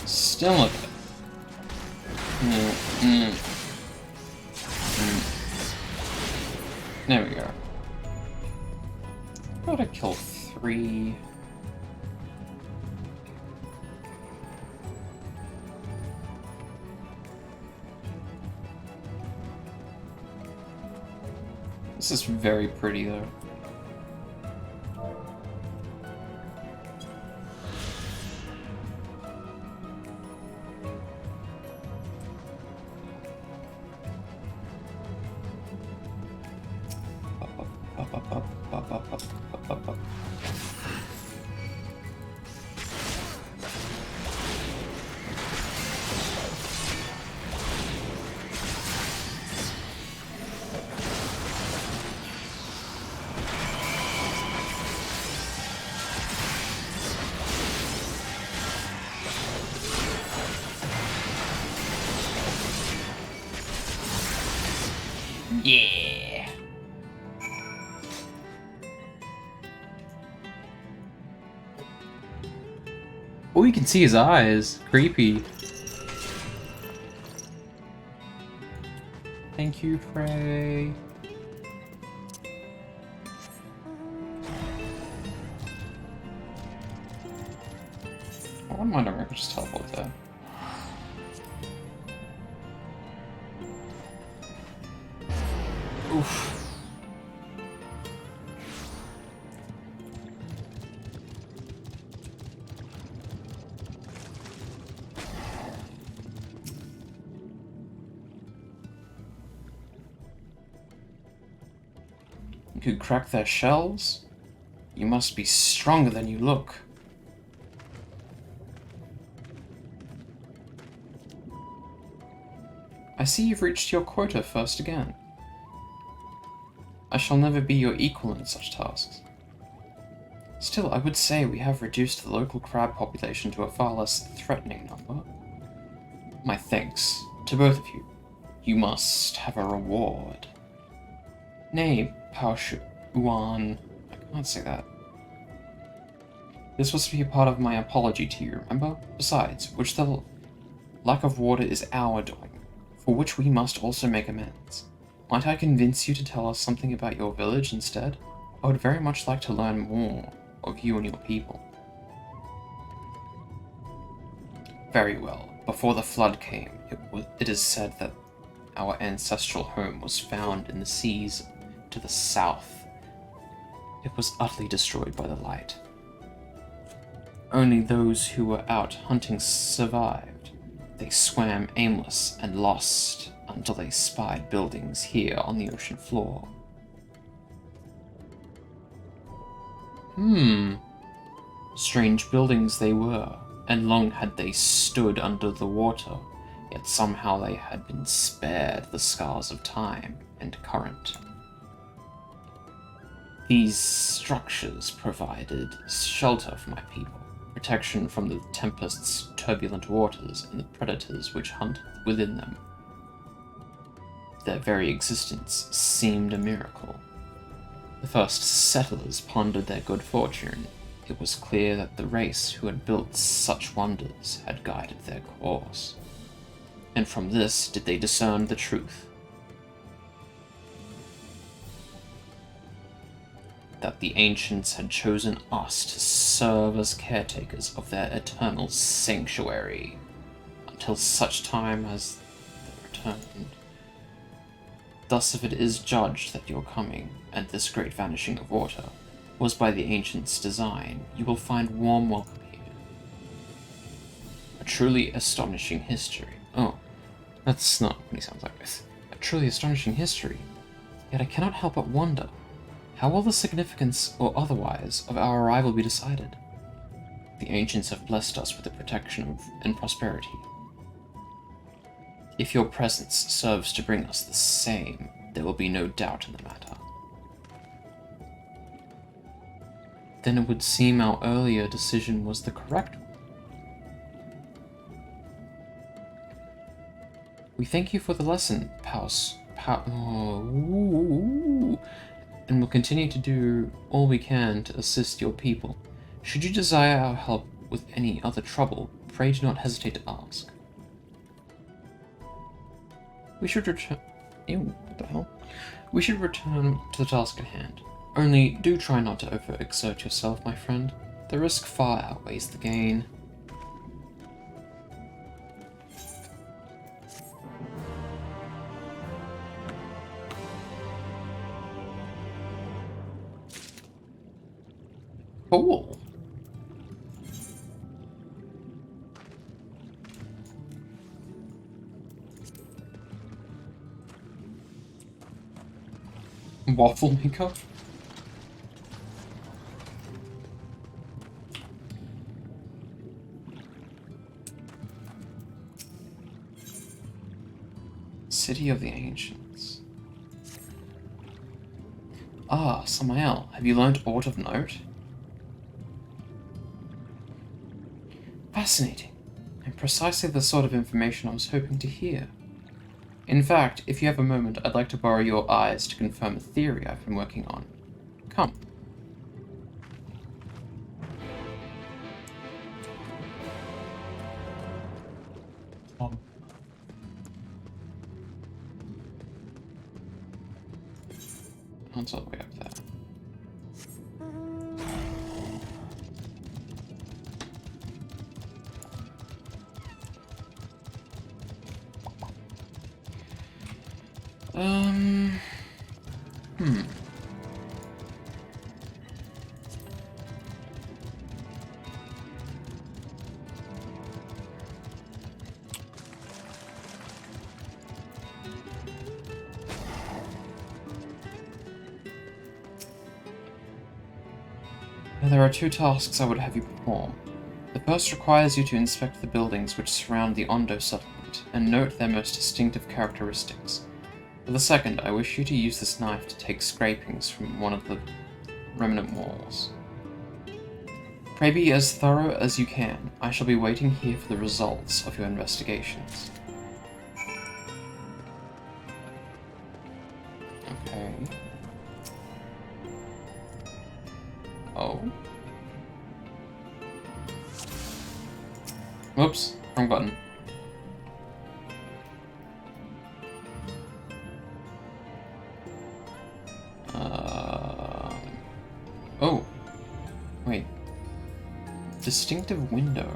Still look at it. There we go. Gotta kill 3. This is very pretty though. Yeah. Oh, you can see his eyes. Creepy. Thank you, Prey. I wouldn't mind if I could just teleport there. Oof. You could crack their shells? You must be stronger than you look. I see you've reached your quota first again. I shall never be your equal in such tasks. Still, I would say we have reduced the local crab population to a far less threatening number. My thanks to both of you. You must have a reward. Nay, Uan, I can't say that. This was to be a part of my apology to you, remember? Besides, which the lack of water is our doing, for which we must also make amends. Might I convince you to tell us something about your village instead? I would very much like to learn more of you and your people. Very well. Before the flood came, it is said that our ancestral home was found in the seas to the south. It was utterly destroyed by the light. Only those who were out hunting survived. They swam aimless and lost until they spied buildings here on the ocean floor. Strange buildings they were, and long had they stood under the water, yet somehow they had been spared the scars of time and current. These structures provided shelter for my people, protection from the tempest's turbulent waters and the predators which hunt within them. Their very existence seemed a miracle. The first settlers pondered their good fortune. It was clear that the race who had built such wonders had guided their course. And from this did they discern the truth. That the ancients had chosen us to serve as caretakers of their eternal sanctuary, until such time as they returned. Thus if it is judged that your coming, and this great vanishing of water, was by the ancients' design, you will find warm welcome here. A truly astonishing history. Oh, that's not what he sounds like this. A truly astonishing history. Yet I cannot help but wonder, how will the significance, or otherwise, of our arrival be decided? The ancients have blessed us with the protection and prosperity. If your presence serves to bring us the same, there will be no doubt in the matter. Then it would seem our earlier decision was the correct one. We thank you for the lesson, and will continue to do all we can to assist your people. Should you desire our help with any other trouble, pray do not hesitate to ask. We should return... Ew, what the hell? We should return to the task at hand. Only, do try not to overexert yourself, my friend. The risk far outweighs the gain. Cool. Waffle maker? City of the Ancients. Ah, Samael, have you learned aught of note? Fascinating, and precisely the sort of information I was hoping to hear. In fact, if you have a moment, I'd like to borrow your eyes to confirm a theory I've been working on. Come. That's all the way up there. There are two tasks I would have you perform. The first requires you to inspect the buildings which surround the Ondo settlement and note their most distinctive characteristics. For the second, I wish you to use this knife to take scrapings from one of the remnant walls. Pray be as thorough as you can. I shall be waiting here for the results of your investigations. Okay. Oh. Whoops, wrong button. Oh. Wait. Distinctive window.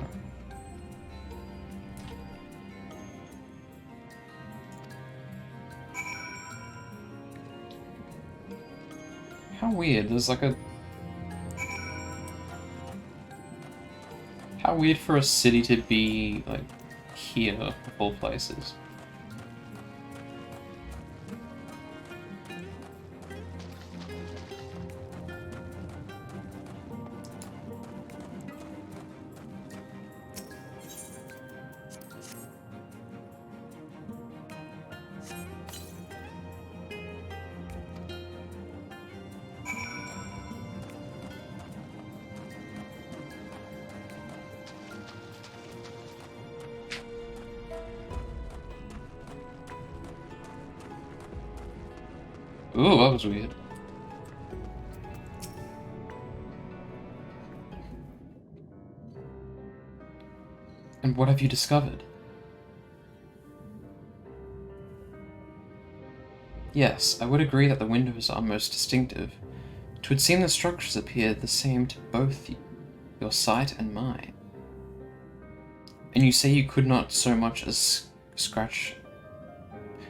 How weird, there's like a... How weird for a city to be, like, here, of all places. Ooh, that was weird. And what have you discovered? Yes, I would agree that the windows are most distinctive. It would seem the structures appear the same to both your sight and mine. And you say you could not so much as scratch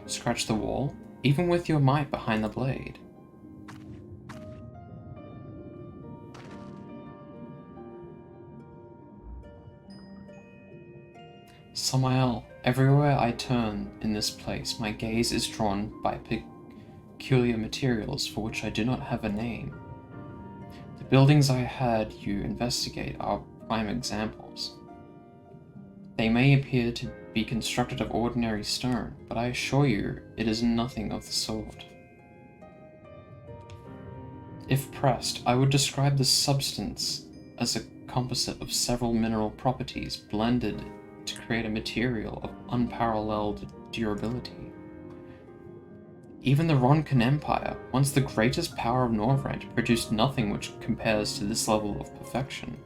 the wall? Even with your might behind the blade. Samael, everywhere I turn in this place, my gaze is drawn by peculiar materials for which I do not have a name. The buildings I had you investigate are prime examples. They may appear to be constructed of ordinary stone, but I assure you it is nothing of the sort. If pressed, I would describe the substance as a composite of several mineral properties blended to create a material of unparalleled durability. Even the Ronkan Empire, once the greatest power of Norvrent, produced nothing which compares to this level of perfection.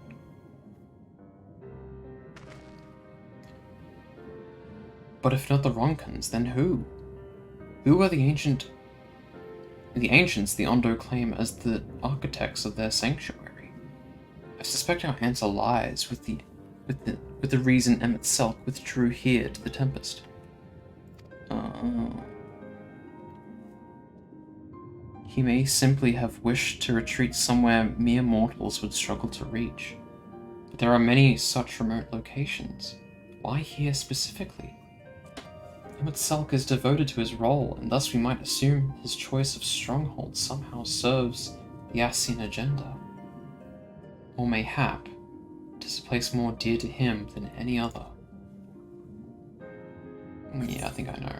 But if not the Ronkans, then who? Who are the ancients the Ondo claim as the architects of their sanctuary? I suspect our answer lies with the reason Emmett Selk withdrew here to the Tempest. He may simply have wished to retreat somewhere mere mortals would struggle to reach. But there are many such remote locations. Why here specifically? Emmett Selk is devoted to his role, and thus we might assume his choice of stronghold somehow serves the Ascian agenda. Or mayhap, it is a place more dear to him than any other. Yeah, I think I know.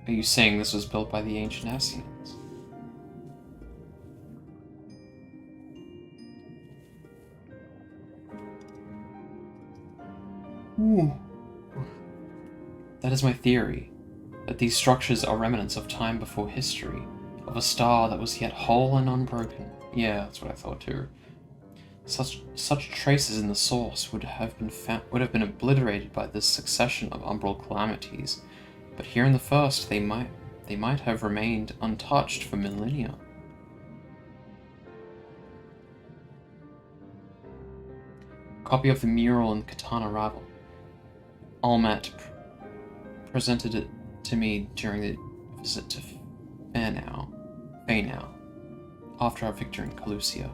Are you saying this was built by the ancient Ascians? Ooh. is my theory, that these structures are remnants of time before history, of a star that was yet whole and unbroken. Yeah, that's what I thought too. Such traces in the source would have been obliterated by this succession of umbral calamities, but here in the first they might have remained untouched for millennia. Copy of the mural in Katana Ravel. Almat presented it to me during the visit to Faenau, after our victory in Calusia.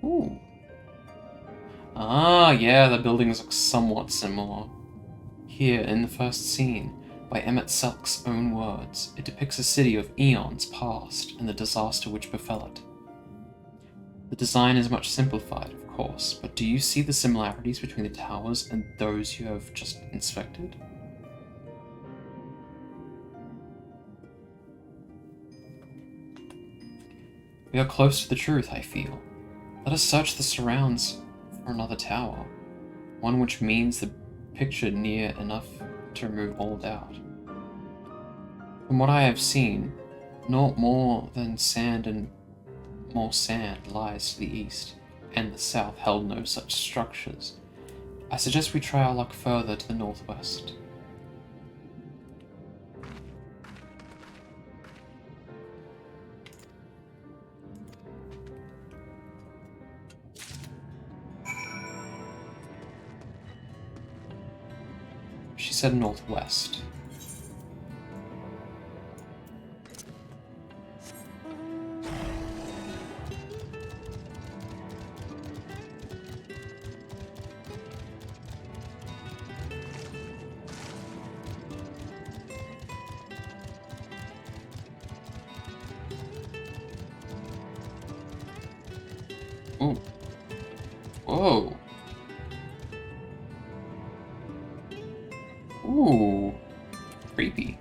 Ooh. Ah, yeah, the buildings look somewhat similar. Here, in the first scene, by Emmett Selk's own words, it depicts a city of eons past and the disaster which befell it. The design is much simplified, of course, but do you see the similarities between the towers and those you have just inspected? We are close to the truth, I feel. Let us search the surrounds for another tower, one which means the picture near enough to remove all doubt. From what I have seen, naught more than sand and more sand lies to the east, and the south held no such structures. I suggest we try our luck further to the northwest. She said northwest. Ooh. Whoa. Ooh. Creepy.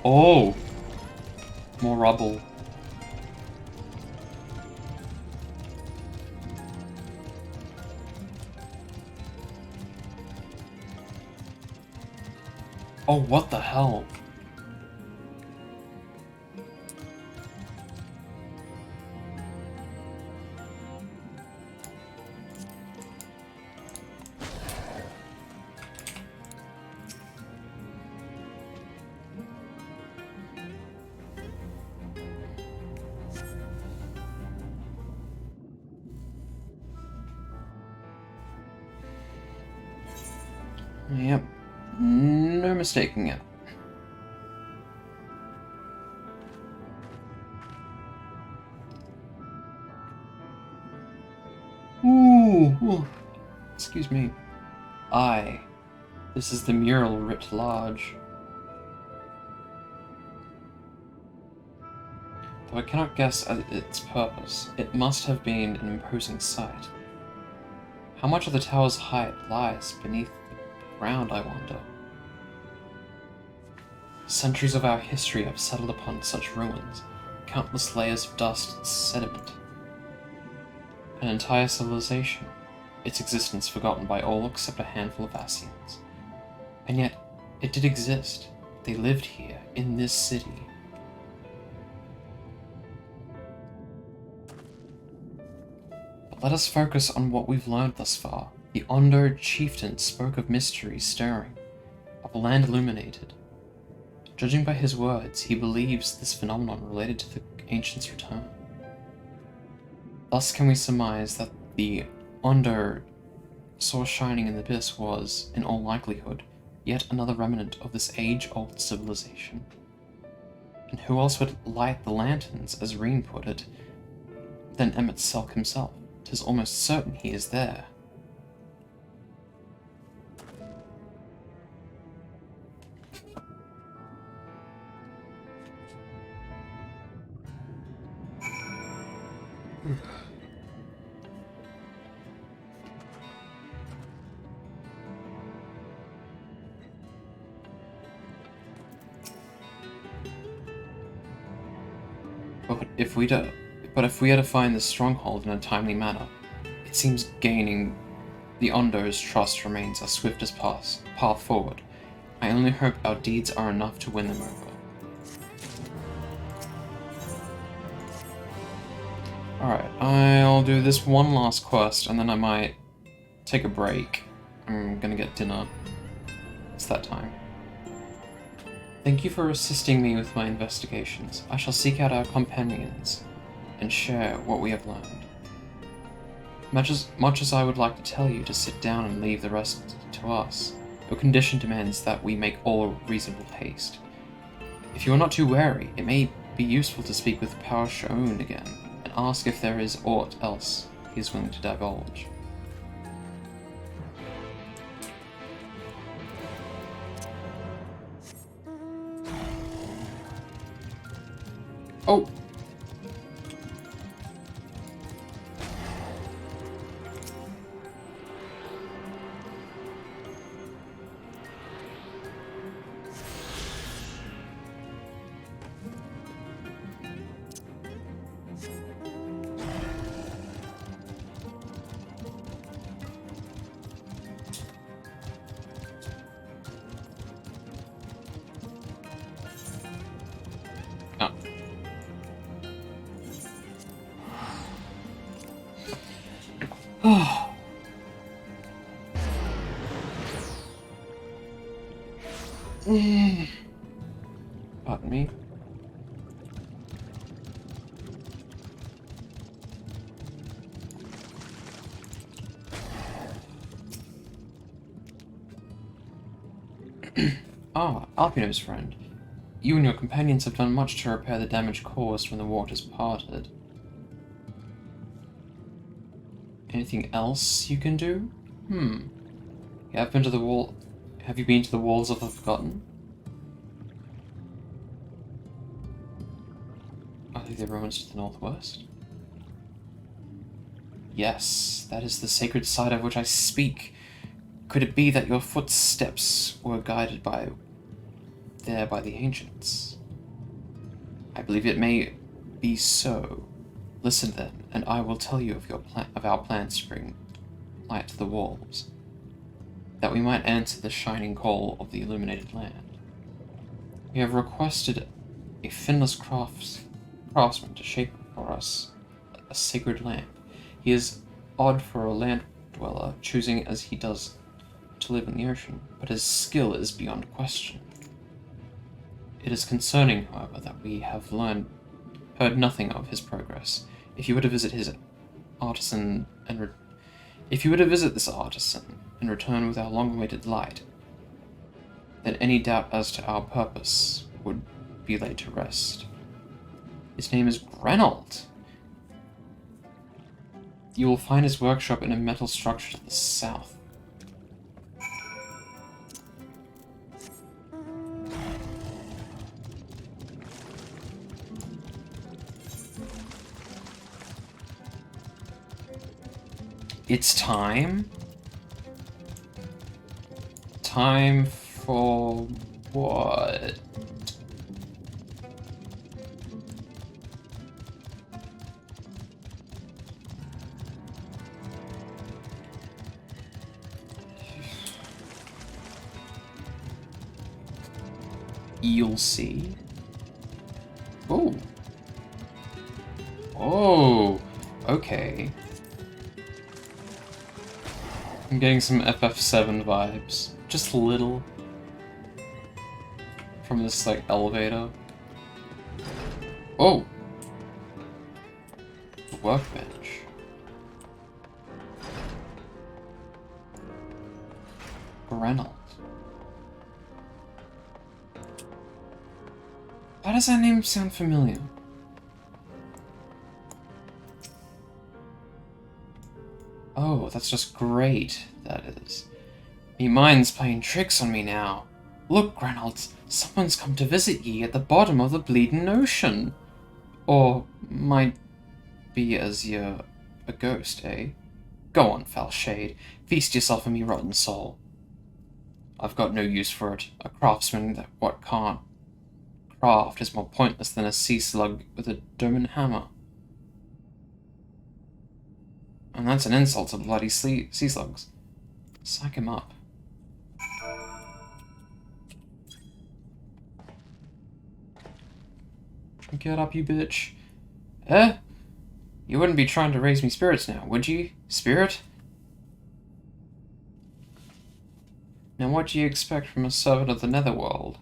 Oh! More rubble. Oh, what the hell? Yep. No mistaking it. Ooh. Excuse me. Aye. This is the mural writ large. Though I cannot guess at its purpose, it must have been an imposing sight. How much of the tower's height lies beneath the ground, I wonder? Centuries of our history have settled upon such ruins, countless layers of dust and sediment. An entire civilization, its existence forgotten by all except a handful of Ascians. And yet, it did exist. They lived here, in this city. But let us focus on what we've learned thus far. The Ondo chieftain spoke of mysteries stirring, of a land illuminated. Judging by his words, he believes this phenomenon related to the ancients' return. Thus can we surmise that the Ondo source shining in the abyss was, in all likelihood, yet another remnant of this age-old civilization. And who else would light the lanterns, as Reen put it, than Emmett Selk himself? 'Tis almost certain he is there. But if we are to find this stronghold in a timely manner, it seems gaining the Onder's trust remains our swiftest path forward. I only hope our deeds are enough to win them over. Alright, I'll do this one last quest, and then I might take a break. I'm gonna get dinner. It's that time. Thank you for assisting me with my investigations. I shall seek out our companions and share what we have learned. Much as I would like to tell you to sit down and leave the rest to us, your condition demands that we make all reasonable haste. If you are not too wary, it may be useful to speak with Power Shown again, and ask if there is aught else he is willing to divulge. Oh! Oh. Pardon me. Alpino's friend. You and your companions have done much to repair the damage caused when the waters parted. Anything else you can do? You have been to the wall. Have you been to the walls of the Forgotten? Are they the ruins to the northwest? Yes, that is the sacred site of which I speak. Could it be that your footsteps were guided there by the ancients? I believe it may be so. Listen then, and I will tell you of our plans to bring light to the walls, that we might answer the shining call of the illuminated land. We have requested a finless craftsman to shape for us a sacred lamp. He is odd for a land dweller, choosing as he does to live in the ocean, but his skill is beyond question. It is concerning, however, that we have heard nothing of his progress. If you were to visit this artisan and return with our long-awaited light, then any doubt as to our purpose would be laid to rest. His name is Grenold. You will find his workshop in a metal structure to the south. It's time? Time for what? You'll see. Oh. Oh, okay. I'm getting some FF7 vibes. Just a little. From this, like, elevator. Oh! Workbench. Grenold. Why does that name sound familiar? Oh, that's just great, that is. Me mind's playing tricks on me now. Look, Grenold, someone's come to visit ye at the bottom of the bleeding ocean. Or might be as you're a ghost, eh? Go on, foul shade. Feast yourself on me rotten soul. I've got no use for it. A craftsman that what can't craft is more pointless than a sea slug with a dome and hammer. And that's an insult to bloody sea slugs. Psych him up. Get up, you bitch. Eh? You wouldn't be trying to raise me spirits now, would you? Spirit? Now what do you expect from a servant of the netherworld?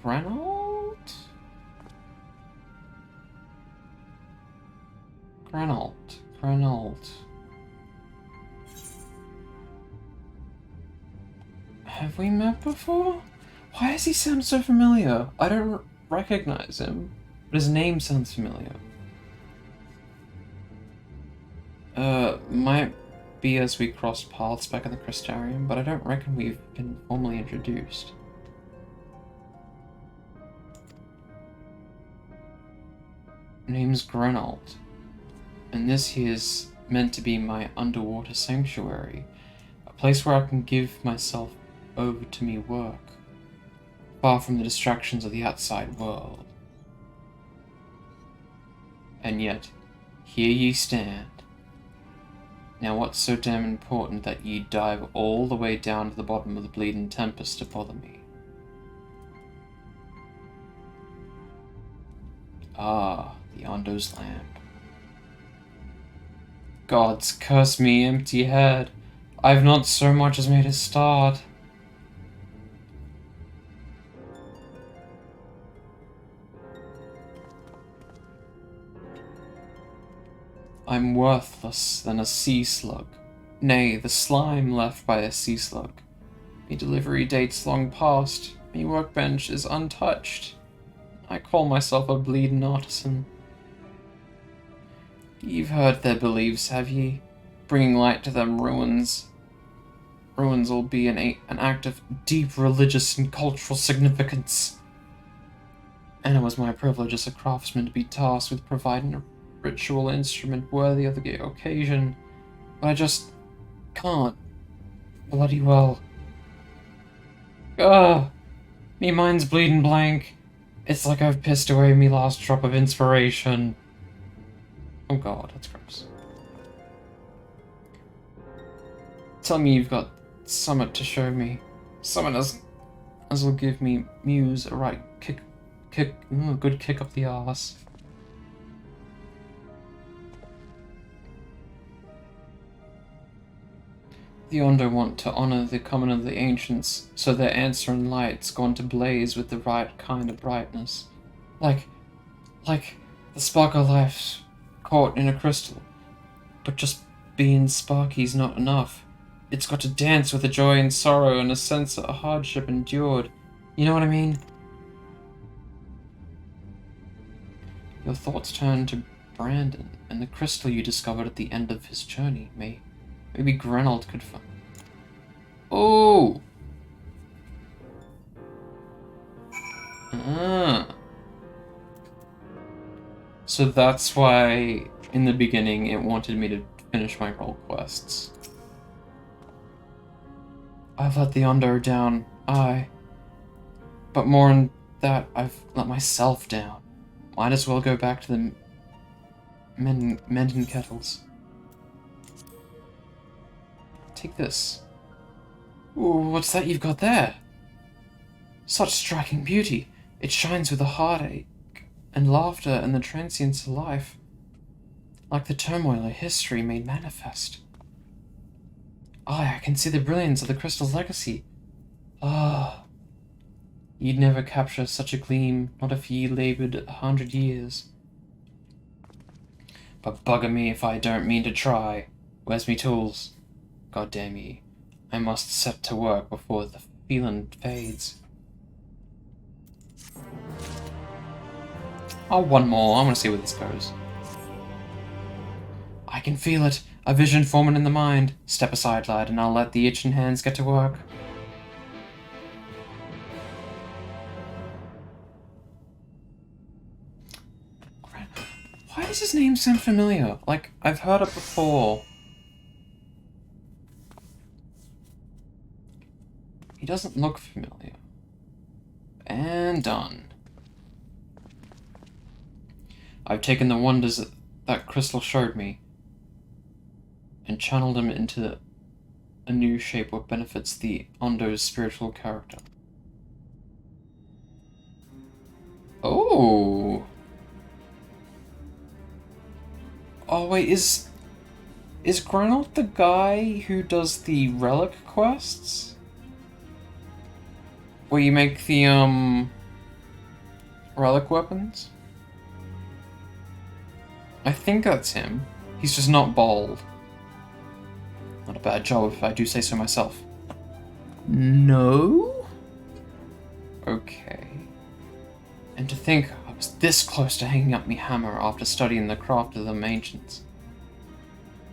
Granault. Have we met before? Why does he sound so familiar? I don't recognize him, but his name sounds familiar. Might be as we crossed paths back in the Crystarium, but I don't reckon we've been formally introduced. Name's Granault, and this here's meant to be my underwater sanctuary, a place where I can give myself over to me work, far from the distractions of the outside world. And yet, here ye stand. Now what's so damn important that ye dive all the way down to the bottom of the bleeding tempest to bother me? Ah, the Ondo's lamp. Gods curse me, empty head. I've not so much as made a start. I'm worthless than a sea slug. Nay, the slime left by a sea slug. Me delivery date's long past. Me workbench is untouched. I call myself a bleeding artisan. You've heard their beliefs, have ye? Bringing light to them ruins. Ruins will be an act of deep religious and cultural significance. And it was my privilege as a craftsman to be tasked with providing a ritual instrument worthy of the occasion, but I just can't. Bloody well. Me mind's bleeding blank. It's like I've pissed away me last drop of inspiration. Oh god, that's gross. Tell me you've got summit to show me. Summit as'll give me muse a right good kick up the arse. The Ondo want to honor the common of the ancients, so their answering light's gone to blaze with the right kind of brightness. Like the spark of life caught in a crystal. But just being sparky's not enough. It's got to dance with the joy and sorrow and a sense of hardship endured. You know what I mean? Your thoughts turn to Brandon and the crystal you discovered at the end of his journey. Maybe Granault could find. Oh! So that's why, in the beginning, it wanted me to finish my role quests. I've let the Ondo down, aye. But more than that, I've let myself down. Might as well go back to the mending kettles. Take this. Ooh, what's that you've got there? Such striking beauty. It shines with the heartache and laughter and the transience of life, like the turmoil of history made manifest. Aye, I can see the brilliance of the crystal's legacy. Ah, you'd never capture such a gleam, not if ye laboured 100 years. But bugger me if I don't mean to try. Where's me tools? God damn ye. I must set to work before the feeling fades. Oh, one more. I want to see where this goes. I can feel it. A vision forming in the mind. Step aside, lad, and I'll let the itching hands get to work. Why does his name sound familiar? Like, I've heard it before. He doesn't look familiar. And done. I've taken the wonders that crystal showed me and channeled them into a new shape what benefits the Ondo's spiritual character. Oh! Oh wait, is Granot the guy who does the relic quests? Where you make the, relic weapons? I think that's him. He's just not bald. Not a bad job if I do say so myself. No? Okay. And to think I was this close to hanging up me hammer after studying the craft of them ancients.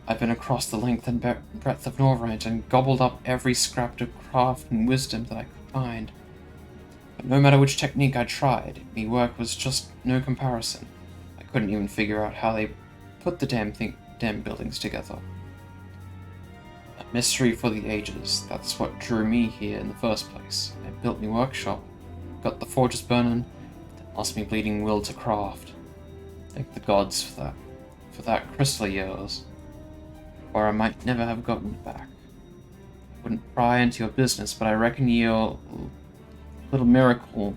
I've been across the length and breadth of Norvrand and gobbled up every scrap of craft and wisdom that I could find. But no matter which technique I tried, me work was just no comparison. I couldn't even figure out how they put the damn buildings together. A mystery for the ages, that's what drew me here in the first place. I built me workshop, got the forges burning, then lost me bleeding will to craft. Thank the gods for that crystal of yours. Or I might never have gotten it back. I wouldn't pry into your business, but I reckon your little miracle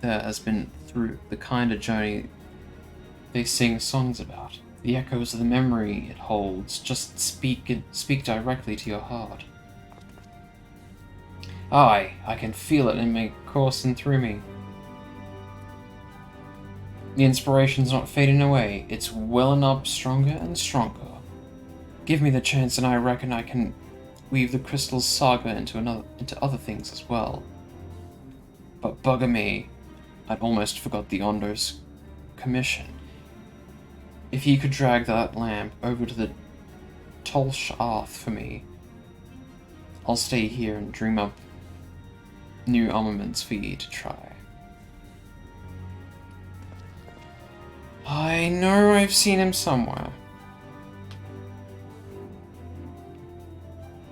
there has been through the kind of journey they sing songs about. The echoes of the memory it holds just speak directly to your heart. Aye, I can feel it in me coursing through me. The inspiration's not fading away, it's welling up stronger and stronger. Give me the chance and I reckon I can weave the crystal's saga into other things as well. But bugger me, I'd almost forgot the Ondo's commission. If you could drag that lamp over to the Tolsh Arth for me, I'll stay here and dream up new armaments for you to try. I know I've seen him somewhere.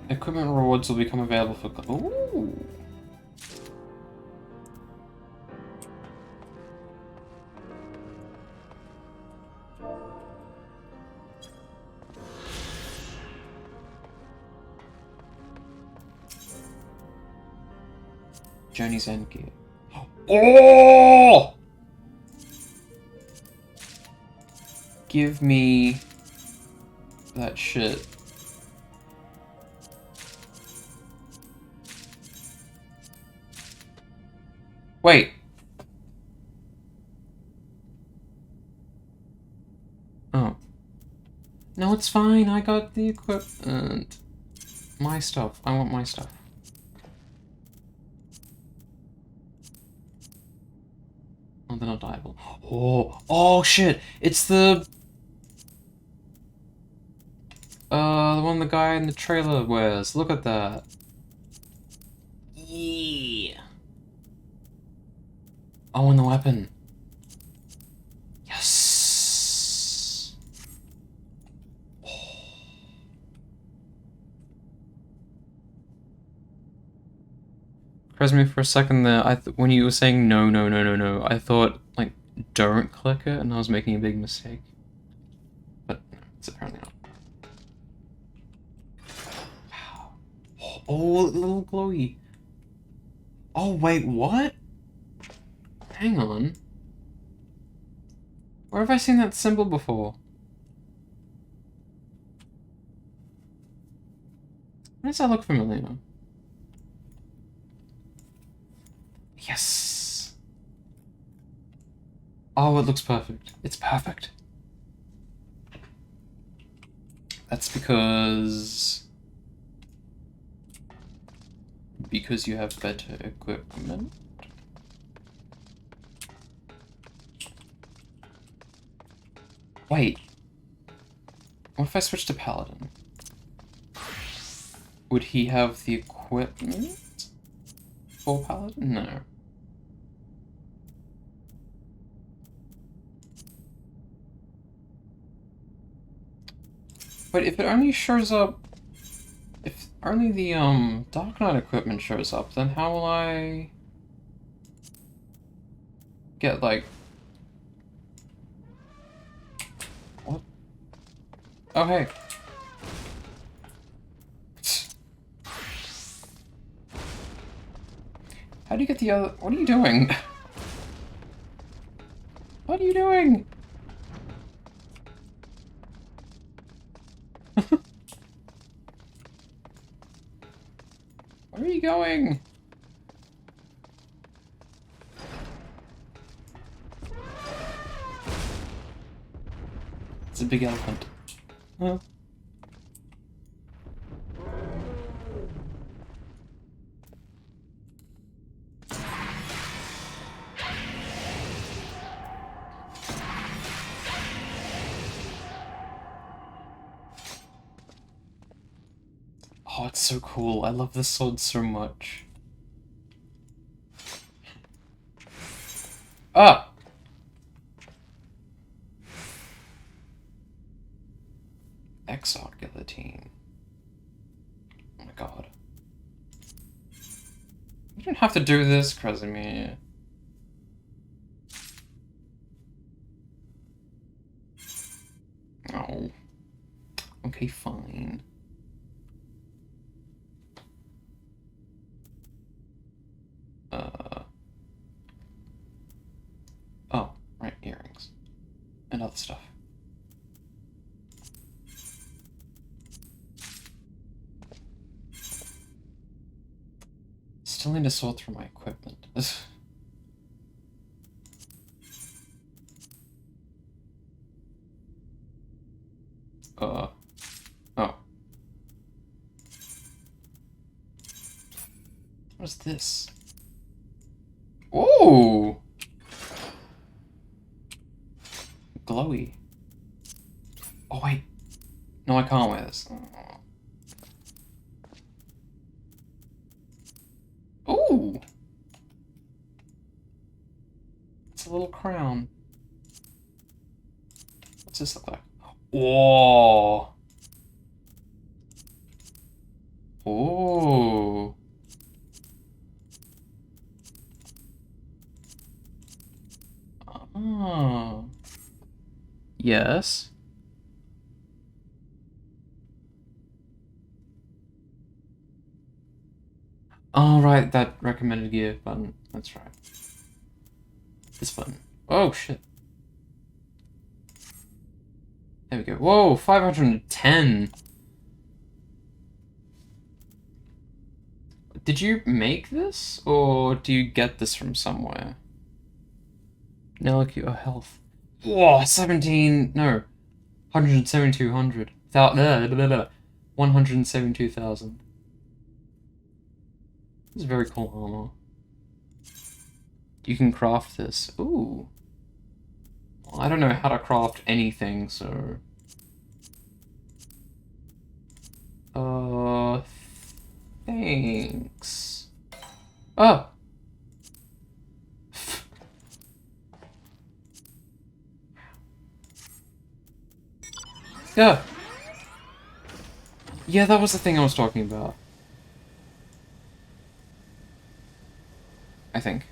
Equipment rewards will become available for... Ooh! Journey's End gear. Oh! Give me that shit. Wait. Oh. No, it's fine. I got the equipment. My stuff. I want my stuff. Oh, they're not dieable. Oh, oh shit! It's the one the guy in the trailer wears. Look at that. Yeah. Oh, and the weapon. Yes. Oh. Press me for a second there. When you were saying no, I thought like don't click it, and I was making a big mistake. But no, it's apparently not. Wow. Oh, little glowy. Oh wait, what? Hang on. Where have I seen that symbol before? Why does that look familiar? Yes! Oh, it looks perfect. It's perfect. That's because you have better equipment. Wait. What if I switch to Paladin? Would he have the equipment for Paladin? No. But if it only shows up... only the Dark Knight equipment shows up, then how will I get like what? Oh hey. How do you get the other? What are you doing? What are you doing? Where are you going? It's a big elephant. Huh? Oh, it's so cool. I love this sword so much. Ah! XIV guillotine. Oh my god. You don't have to do this, Krasimir. Oh. Okay, fine. Oh, right, earrings. And other stuff. Still need to sort through my equipment. Oh. What is this? Ooh! Glowy. Oh wait. No, I can't wear this. Ooh! It's a little crown. What's this look like? Whoa! Ooh! Oh. Yes. Oh, right, that recommended gear button. That's right. This button. Oh, shit. There we go. Whoa, 510. Did you make this, or do you get this from somewhere? Nellicure health. Whoa, 17, no. 172,000. 172,000. This is very cool armor. You can craft this. Ooh. Well, I don't know how to craft anything, so... Thanks. Oh! Yeah. Yeah, that was the thing I was talking about. I think.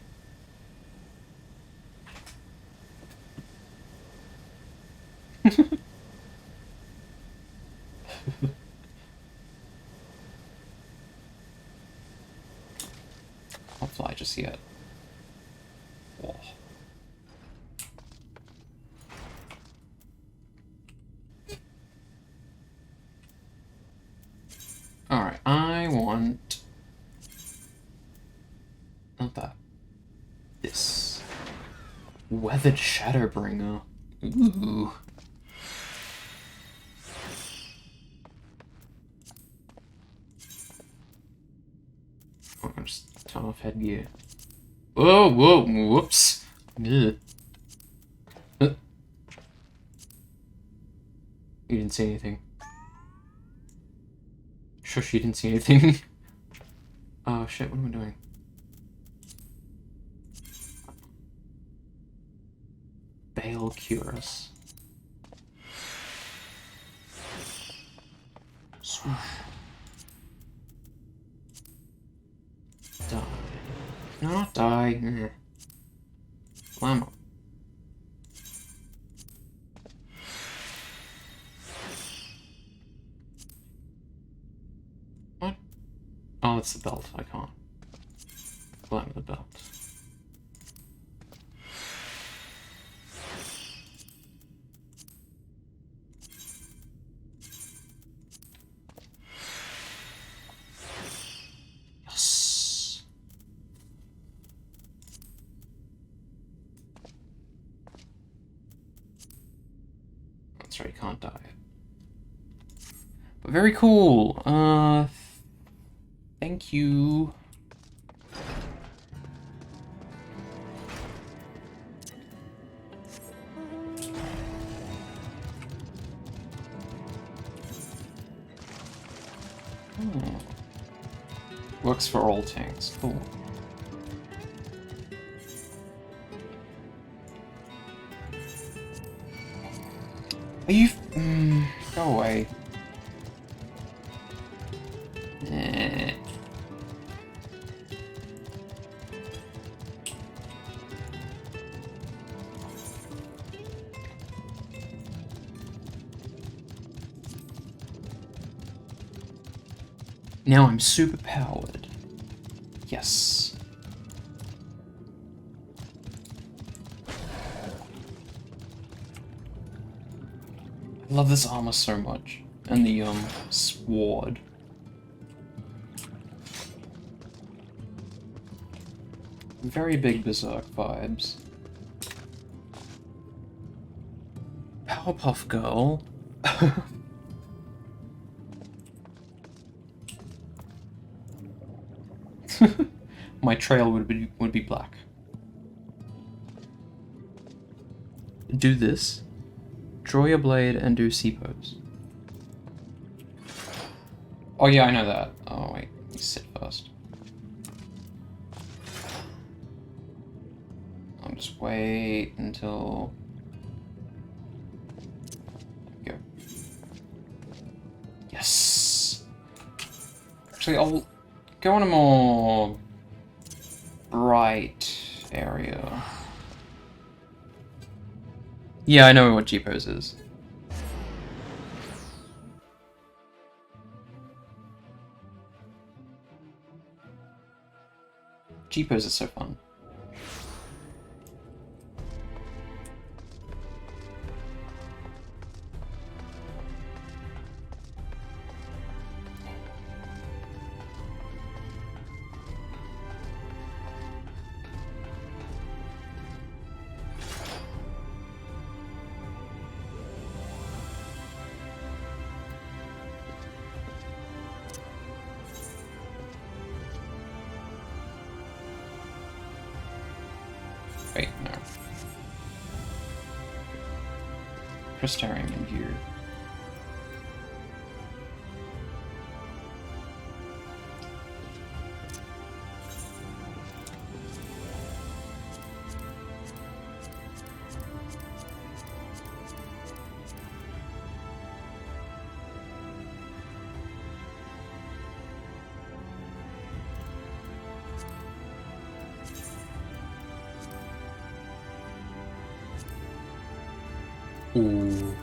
I'll fly just yet. Whoa. Alright, I want... Not that. This. Weathered Shadowbringer. Ooh. Oh, I'm just turn off headgear. Whoa, whoa, whoops. Ugh. You didn't see anything. Shush, you didn't see anything. Oh shit, what am I doing? Bale Curus. Swoosh. No, not die. Climb up. What? Oh, it's the belt. I can't climb the belt. Yes. That's right, can't die. But very cool. Thank you. Works for all tanks. Cool. Are you... go away. Now I'm super powered. Yes. I love this armor so much. And the sword. Very big Berserk vibes. Powerpuff Girl. My trail would be black. Do this. Draw your blade and do C-pose. Oh yeah, I know that. Oh wait, you sit first. I'll just wait until... There we go. Yes! Actually, I'll go on a more bright area. Yeah, I know what G-pose is. G-pose is so fun. Wait, no. Crystarium in here. Ooh.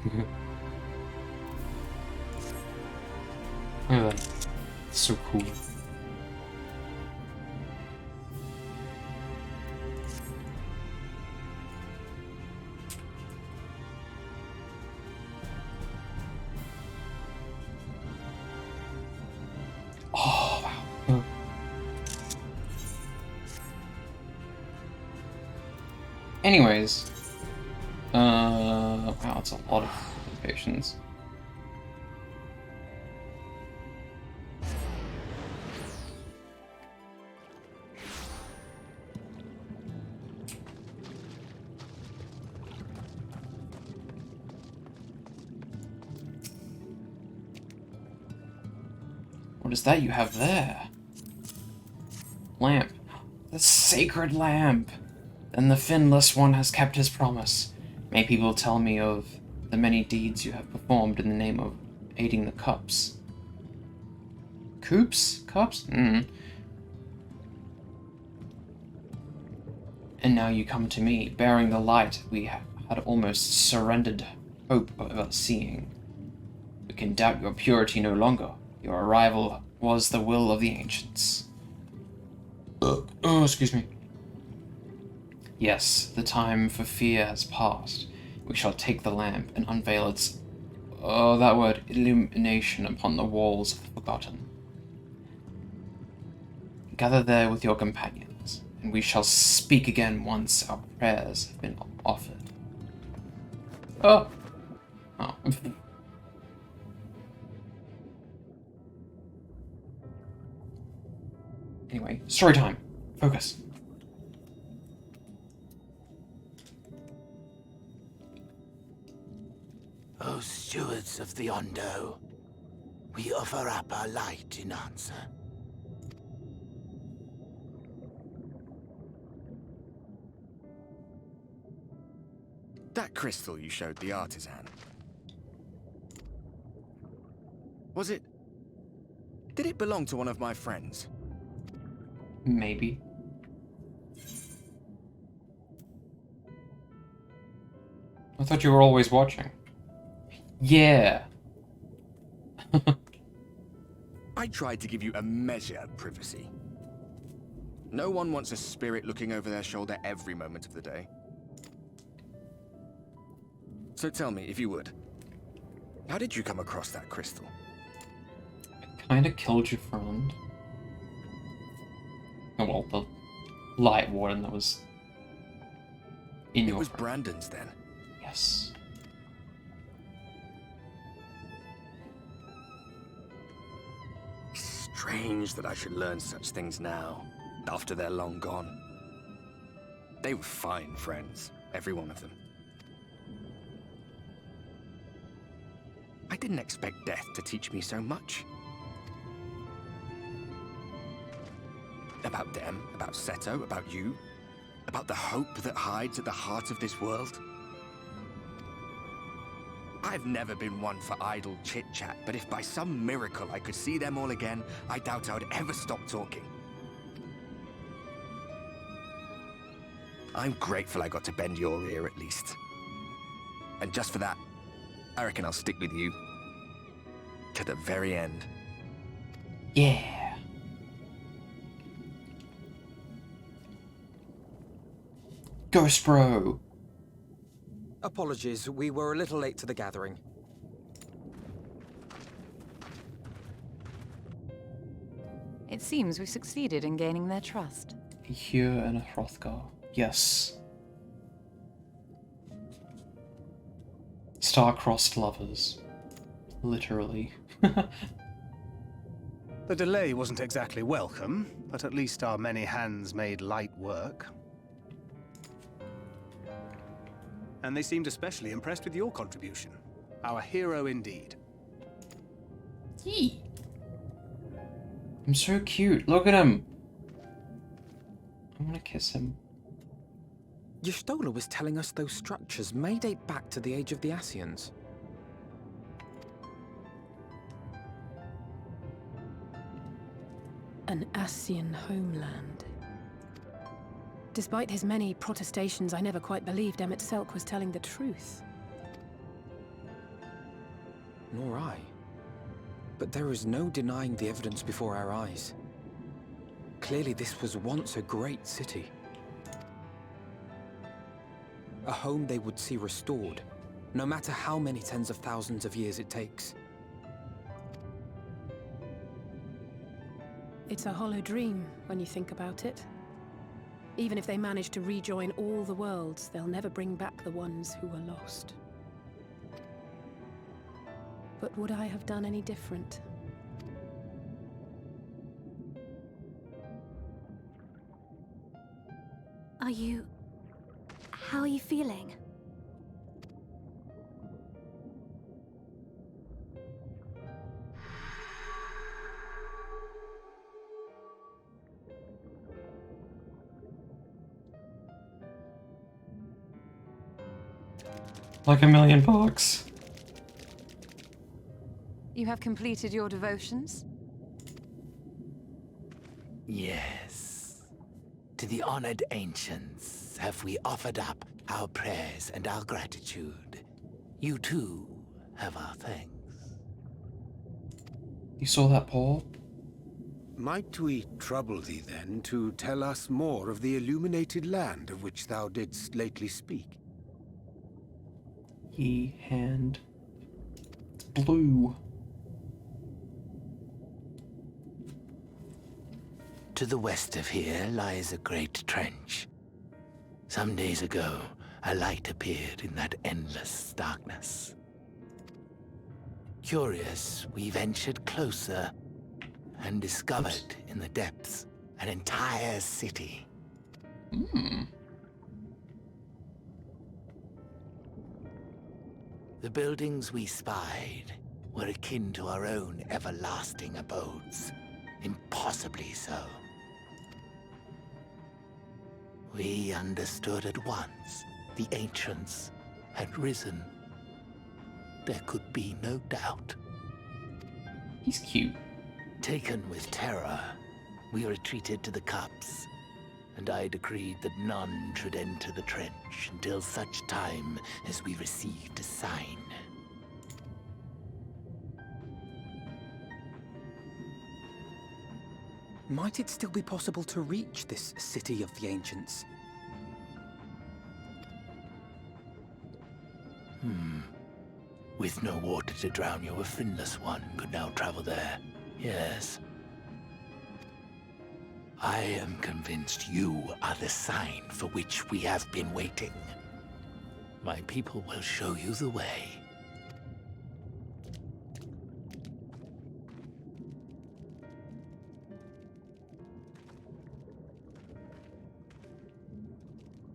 Look at that. It's so cool. Oh, wow. Anyways. Wow, that's a lot of locations. What is that you have there? Lamp. The sacred lamp! Then the finless one has kept his promise. May people tell me of the many deeds you have performed in the name of aiding the cups. Cups? And now you come to me, bearing the light we had almost surrendered hope of seeing. We can doubt your purity no longer. Your arrival was the will of the ancients. Oh, excuse me. Yes, the time for fear has passed. We shall take the lamp and unveil its, illumination upon the walls of the Forgotten. Gather there with your companions, and we shall speak again once our prayers have been offered. Oh. Anyway, story time. Focus. O stewards of the Ondo, we offer up our light in answer. That crystal you showed the artisan. Was it... Did it belong to one of my friends? Maybe. I thought you were always watching. Yeah. I tried to give you a measure of privacy. No one wants a spirit looking over their shoulder every moment of the day. So tell me, if you would, how did you come across that crystal? I kinda killed your friend. Oh, well, the light warden that was in your... It was Brandon's then? Yes. Strange that I should learn such things now, after they're long gone. They were fine friends, every one of them. I didn't expect death to teach me so much. About them, about Seto, about you, about the hope that hides at the heart of this world. I've never been one for idle chit-chat, but if by some miracle I could see them all again, I doubt I would ever stop talking. I'm grateful I got to bend your ear at least. And just for that, I reckon I'll stick with you. To the very end. Yeah. Ghost Bro! Apologies, we were a little late to the gathering. It seems we succeeded in gaining their trust. A Hur and a Hrothgar. Yes. Star-crossed lovers. Literally. The delay wasn't exactly welcome, but at least our many hands made light work. And they seemed especially impressed with your contribution. Our hero indeed. Yee. I'm so cute. Look at him. I want to kiss him. Y'shtola was telling us those structures may date back to the age of the Ascians. An Ascian homeland. Despite his many protestations, I never quite believed Emmett Selk was telling the truth. Nor I. But there is no denying the evidence before our eyes. Clearly this was once a great city. A home they would see restored, no matter how many tens of thousands of years it takes. It's a hollow dream when you think about it. Even if they manage to rejoin all the worlds, they'll never bring back the ones who were lost. But would I have done any different? How are you feeling? Like $1,000,000. You have completed your devotions? Yes. To the honored ancients have we offered up our prayers and our gratitude. You too have our thanks. You saw that, Paul? Might we trouble thee then to tell us more of the illuminated land of which thou didst lately speak? Ye hand. Blue. To the west of here lies a great trench. Some days ago, a light appeared in that endless darkness. Curious, we ventured closer and discovered in the depths an entire city. The buildings we spied were akin to our own everlasting abodes, impossibly so. We understood at once the ancients had risen. There could be no doubt. He's cute. Taken with terror, we retreated to the cups, and I decreed that none should enter the trench until such time as we received a sign. Might it still be possible to reach this city of the ancients? With no water to drown you, a finless one could now travel there. Yes. I am convinced you are the sign for which we have been waiting. My people will show you the way.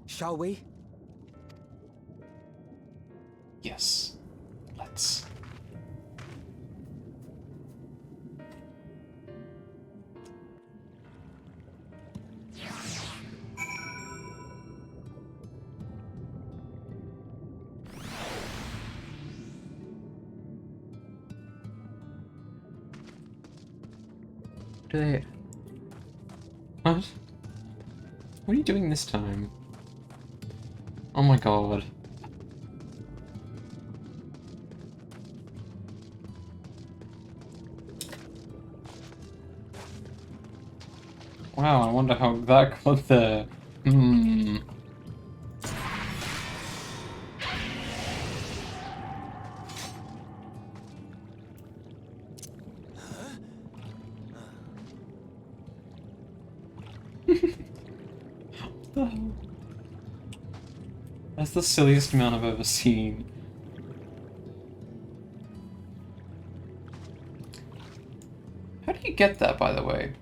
Shall we? Yes. Let's. Do they... What? What are you doing this time? Oh my god. Wow, I wonder how that got there. That's the silliest amount I've ever seen. How do you get that, by the way?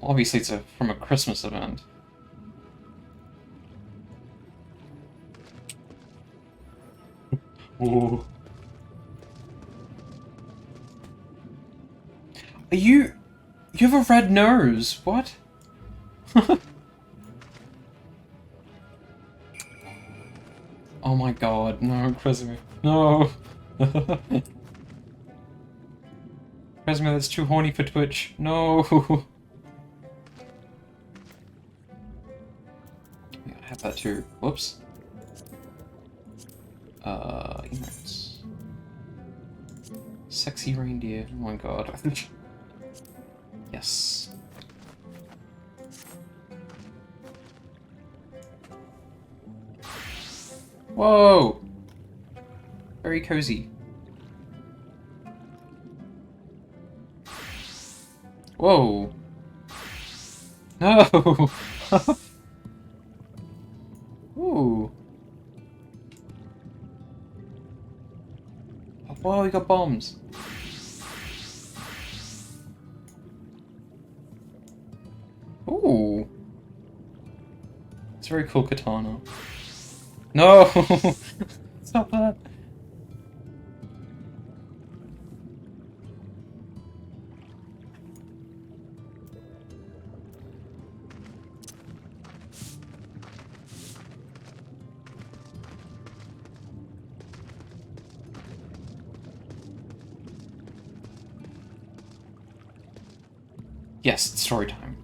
Obviously, it's from a Christmas event. Ooh. Are you... You have a red nose. What? Oh my god, no, Kresimir. No! Kresimir, that's too horny for Twitch. No! Yeah, I have that too. Whoops. Emotes. Sexy reindeer. Oh my god. Yes. Whoa! Very cozy. Whoa! No! Ooh. Whoa, we got bombs. Ooh. It's a very cool katana. No! Stop that! Yes, it's story time.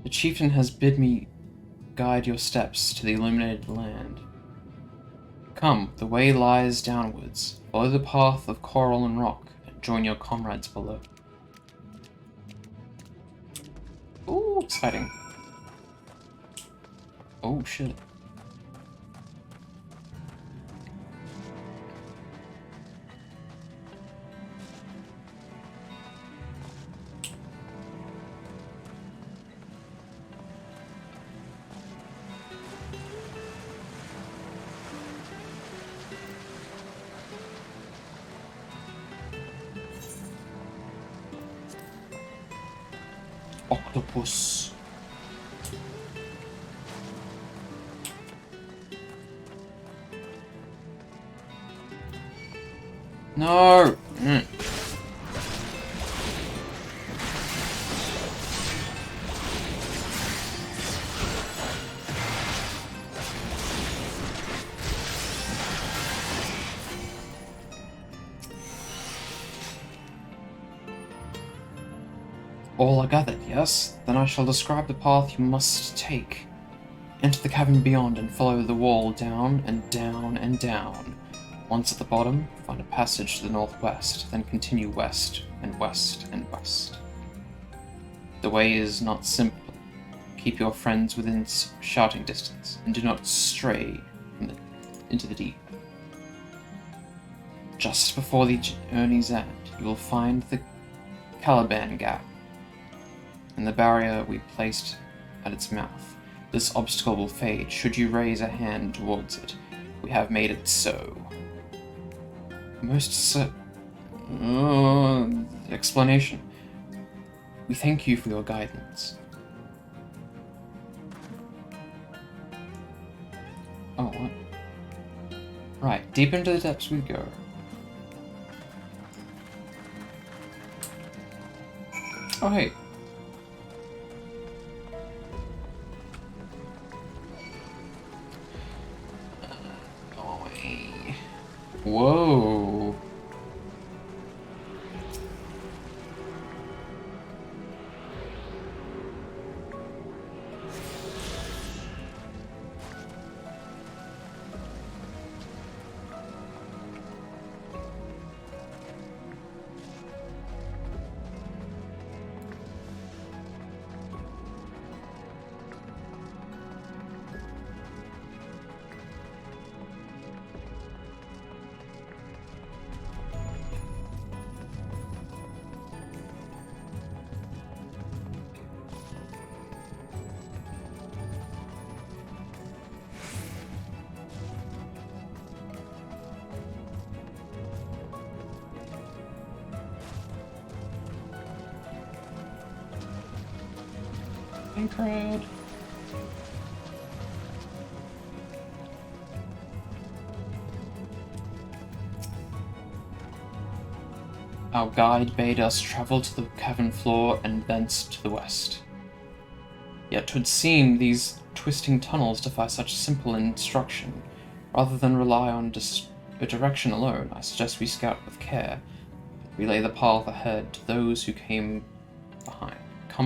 The chieftain has bid me guide your steps to the illuminated land. Come, the way lies downwards. Follow the path of coral and rock, and join your comrades below. Ooh, exciting. Oh, shit. Octopus. No! All are gathered, yes? Then I shall describe the path you must take. Enter the cavern beyond and follow the wall down and down and down. Once at the bottom, find a passage to the northwest, then continue west and west and west. The way is not simple. Keep your friends within shouting distance, and do not stray into the deep. Just before the journey's end, you will find the Caliban Gap, and the barrier we placed at its mouth. This obstacle will fade should you raise a hand towards it. We have made it so. Explanation. We thank you for your guidance. Oh, what? Right, deep into the depths we go. Oh, hey. Whoa. Crowd. Our guide bade us travel to the cavern floor and thence to the west. Yet 'twould seem these twisting tunnels defy such simple instruction. Rather than rely on direction alone, I suggest we scout with care. Relay the path ahead to those who come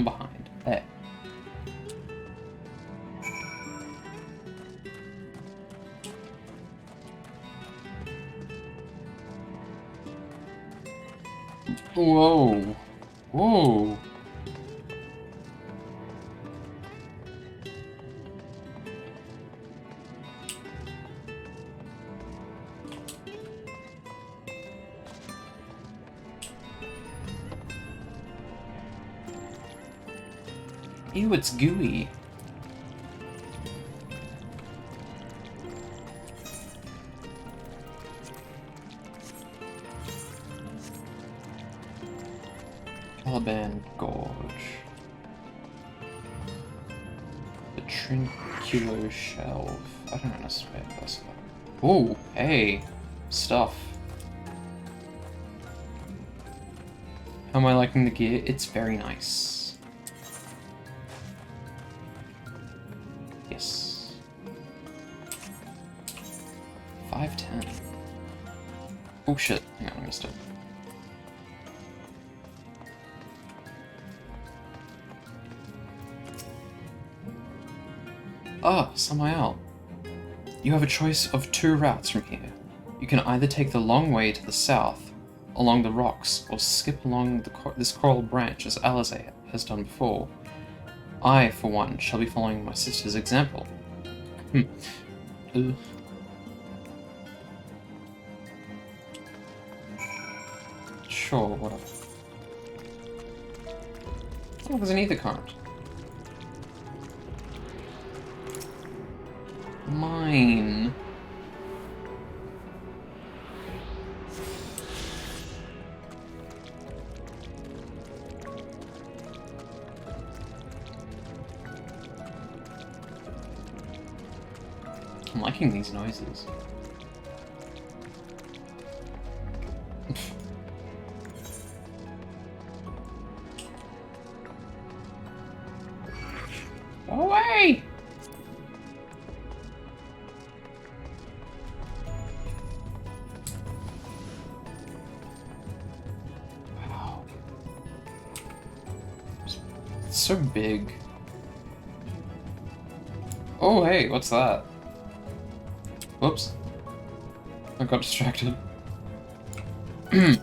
behind. There. Whoa. Whoa. Ew, it's gooey. Caliban Gorge. The Trinculo Shelf. I don't know how to spell this. Ooh, hey. Stuff. How am I liking the gear? It's very nice. Yes. 510. Oh shit, hang on, I missed it. Ah, Samael. You have a choice of 2 routes from here. You can either take the long way to the south, along the rocks, or skip along this coral branch as Alize has done before. I, for one, shall be following my sister's example. Sure, whatever. Oh, there's an ether current. Mine. I'm liking these noises. Go away! Wow. It's so big. Oh, hey, what's that? Whoops. I got distracted. There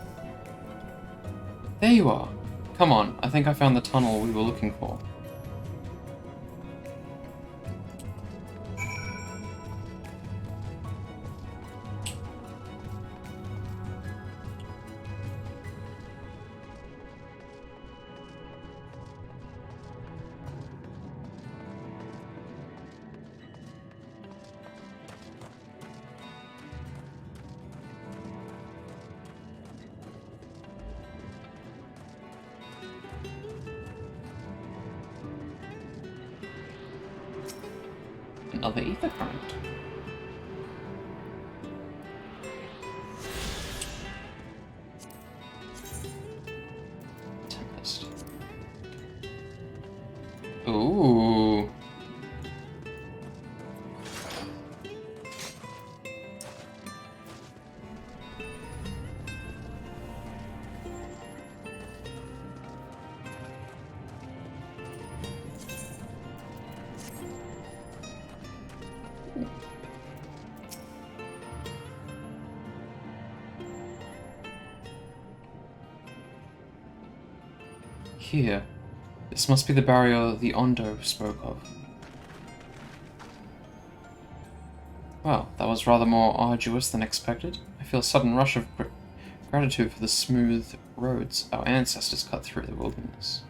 you are. Come on, I think I found the tunnel we were looking for. Another ether current. Tempest. Ooh. Here. This must be the barrier the Ondo spoke of. Well, that was rather more arduous than expected. I feel a sudden rush of gratitude for the smooth roads our ancestors cut through the wilderness.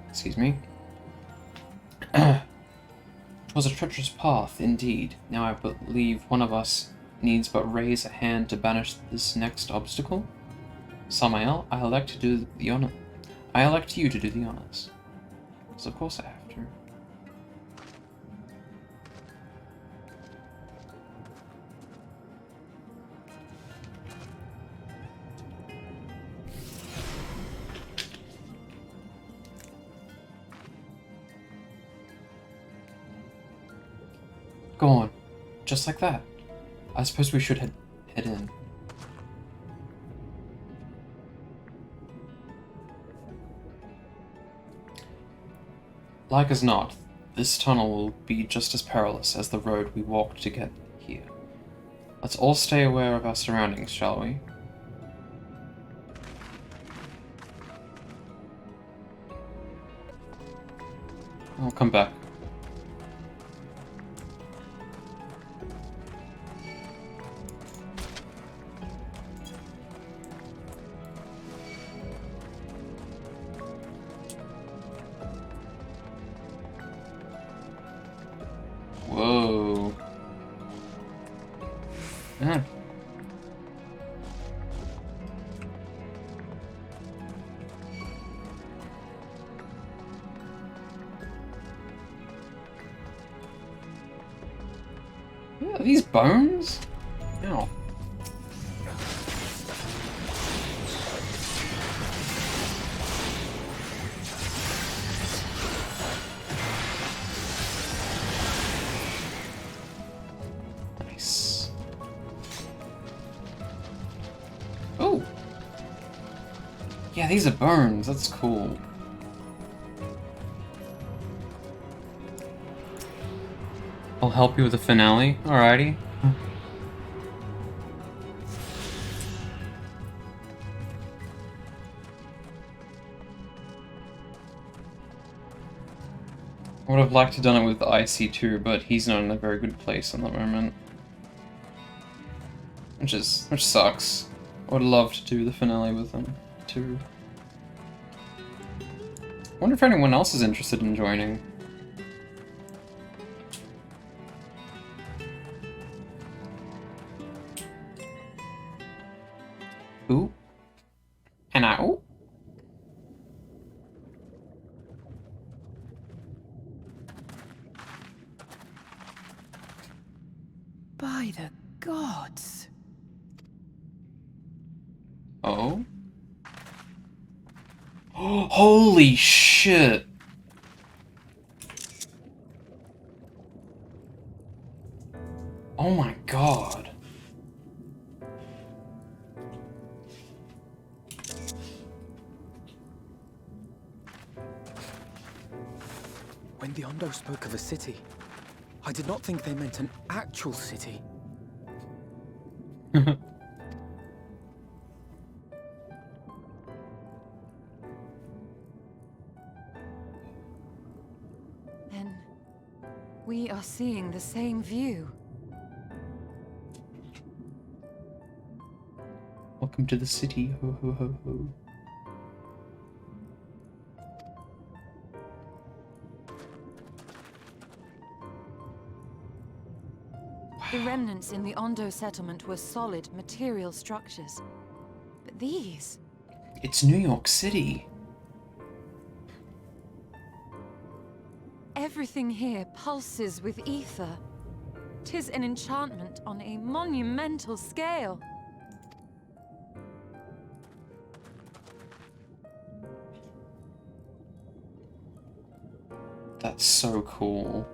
Excuse me. It was a treacherous path, indeed. Now I believe one of us needs but raise a hand to banish this next obstacle. Samael, I elect you to do the honors. So of course I have to. Go on. Just like that. I suppose we should head in. Like as not, this tunnel will be just as perilous as the road we walked to get here. Let's all stay aware of our surroundings, shall we? I'll come back. Whoa. Ah. Yeah, are these bones? Ow. Yeah, these are bones. That's cool. I'll help you with the finale. Alrighty. I would have liked to have done it with Icy too, but he's not in a very good place at the moment. Which sucks. I would love to do the finale with him too. I wonder if anyone else is interested in joining. Ooh. And I ooh. By the gods. Oh? Holy shit! Oh my god. When the Ondo spoke of a city, I did not think they meant an actual city. Then we are seeing the same view. Welcome to the city, ho ho ho ho. The remnants in the Ondo settlement were solid, material structures. But these... It's New York City. Everything here pulses with ether. 'Tis an enchantment on a monumental scale. That's so cool.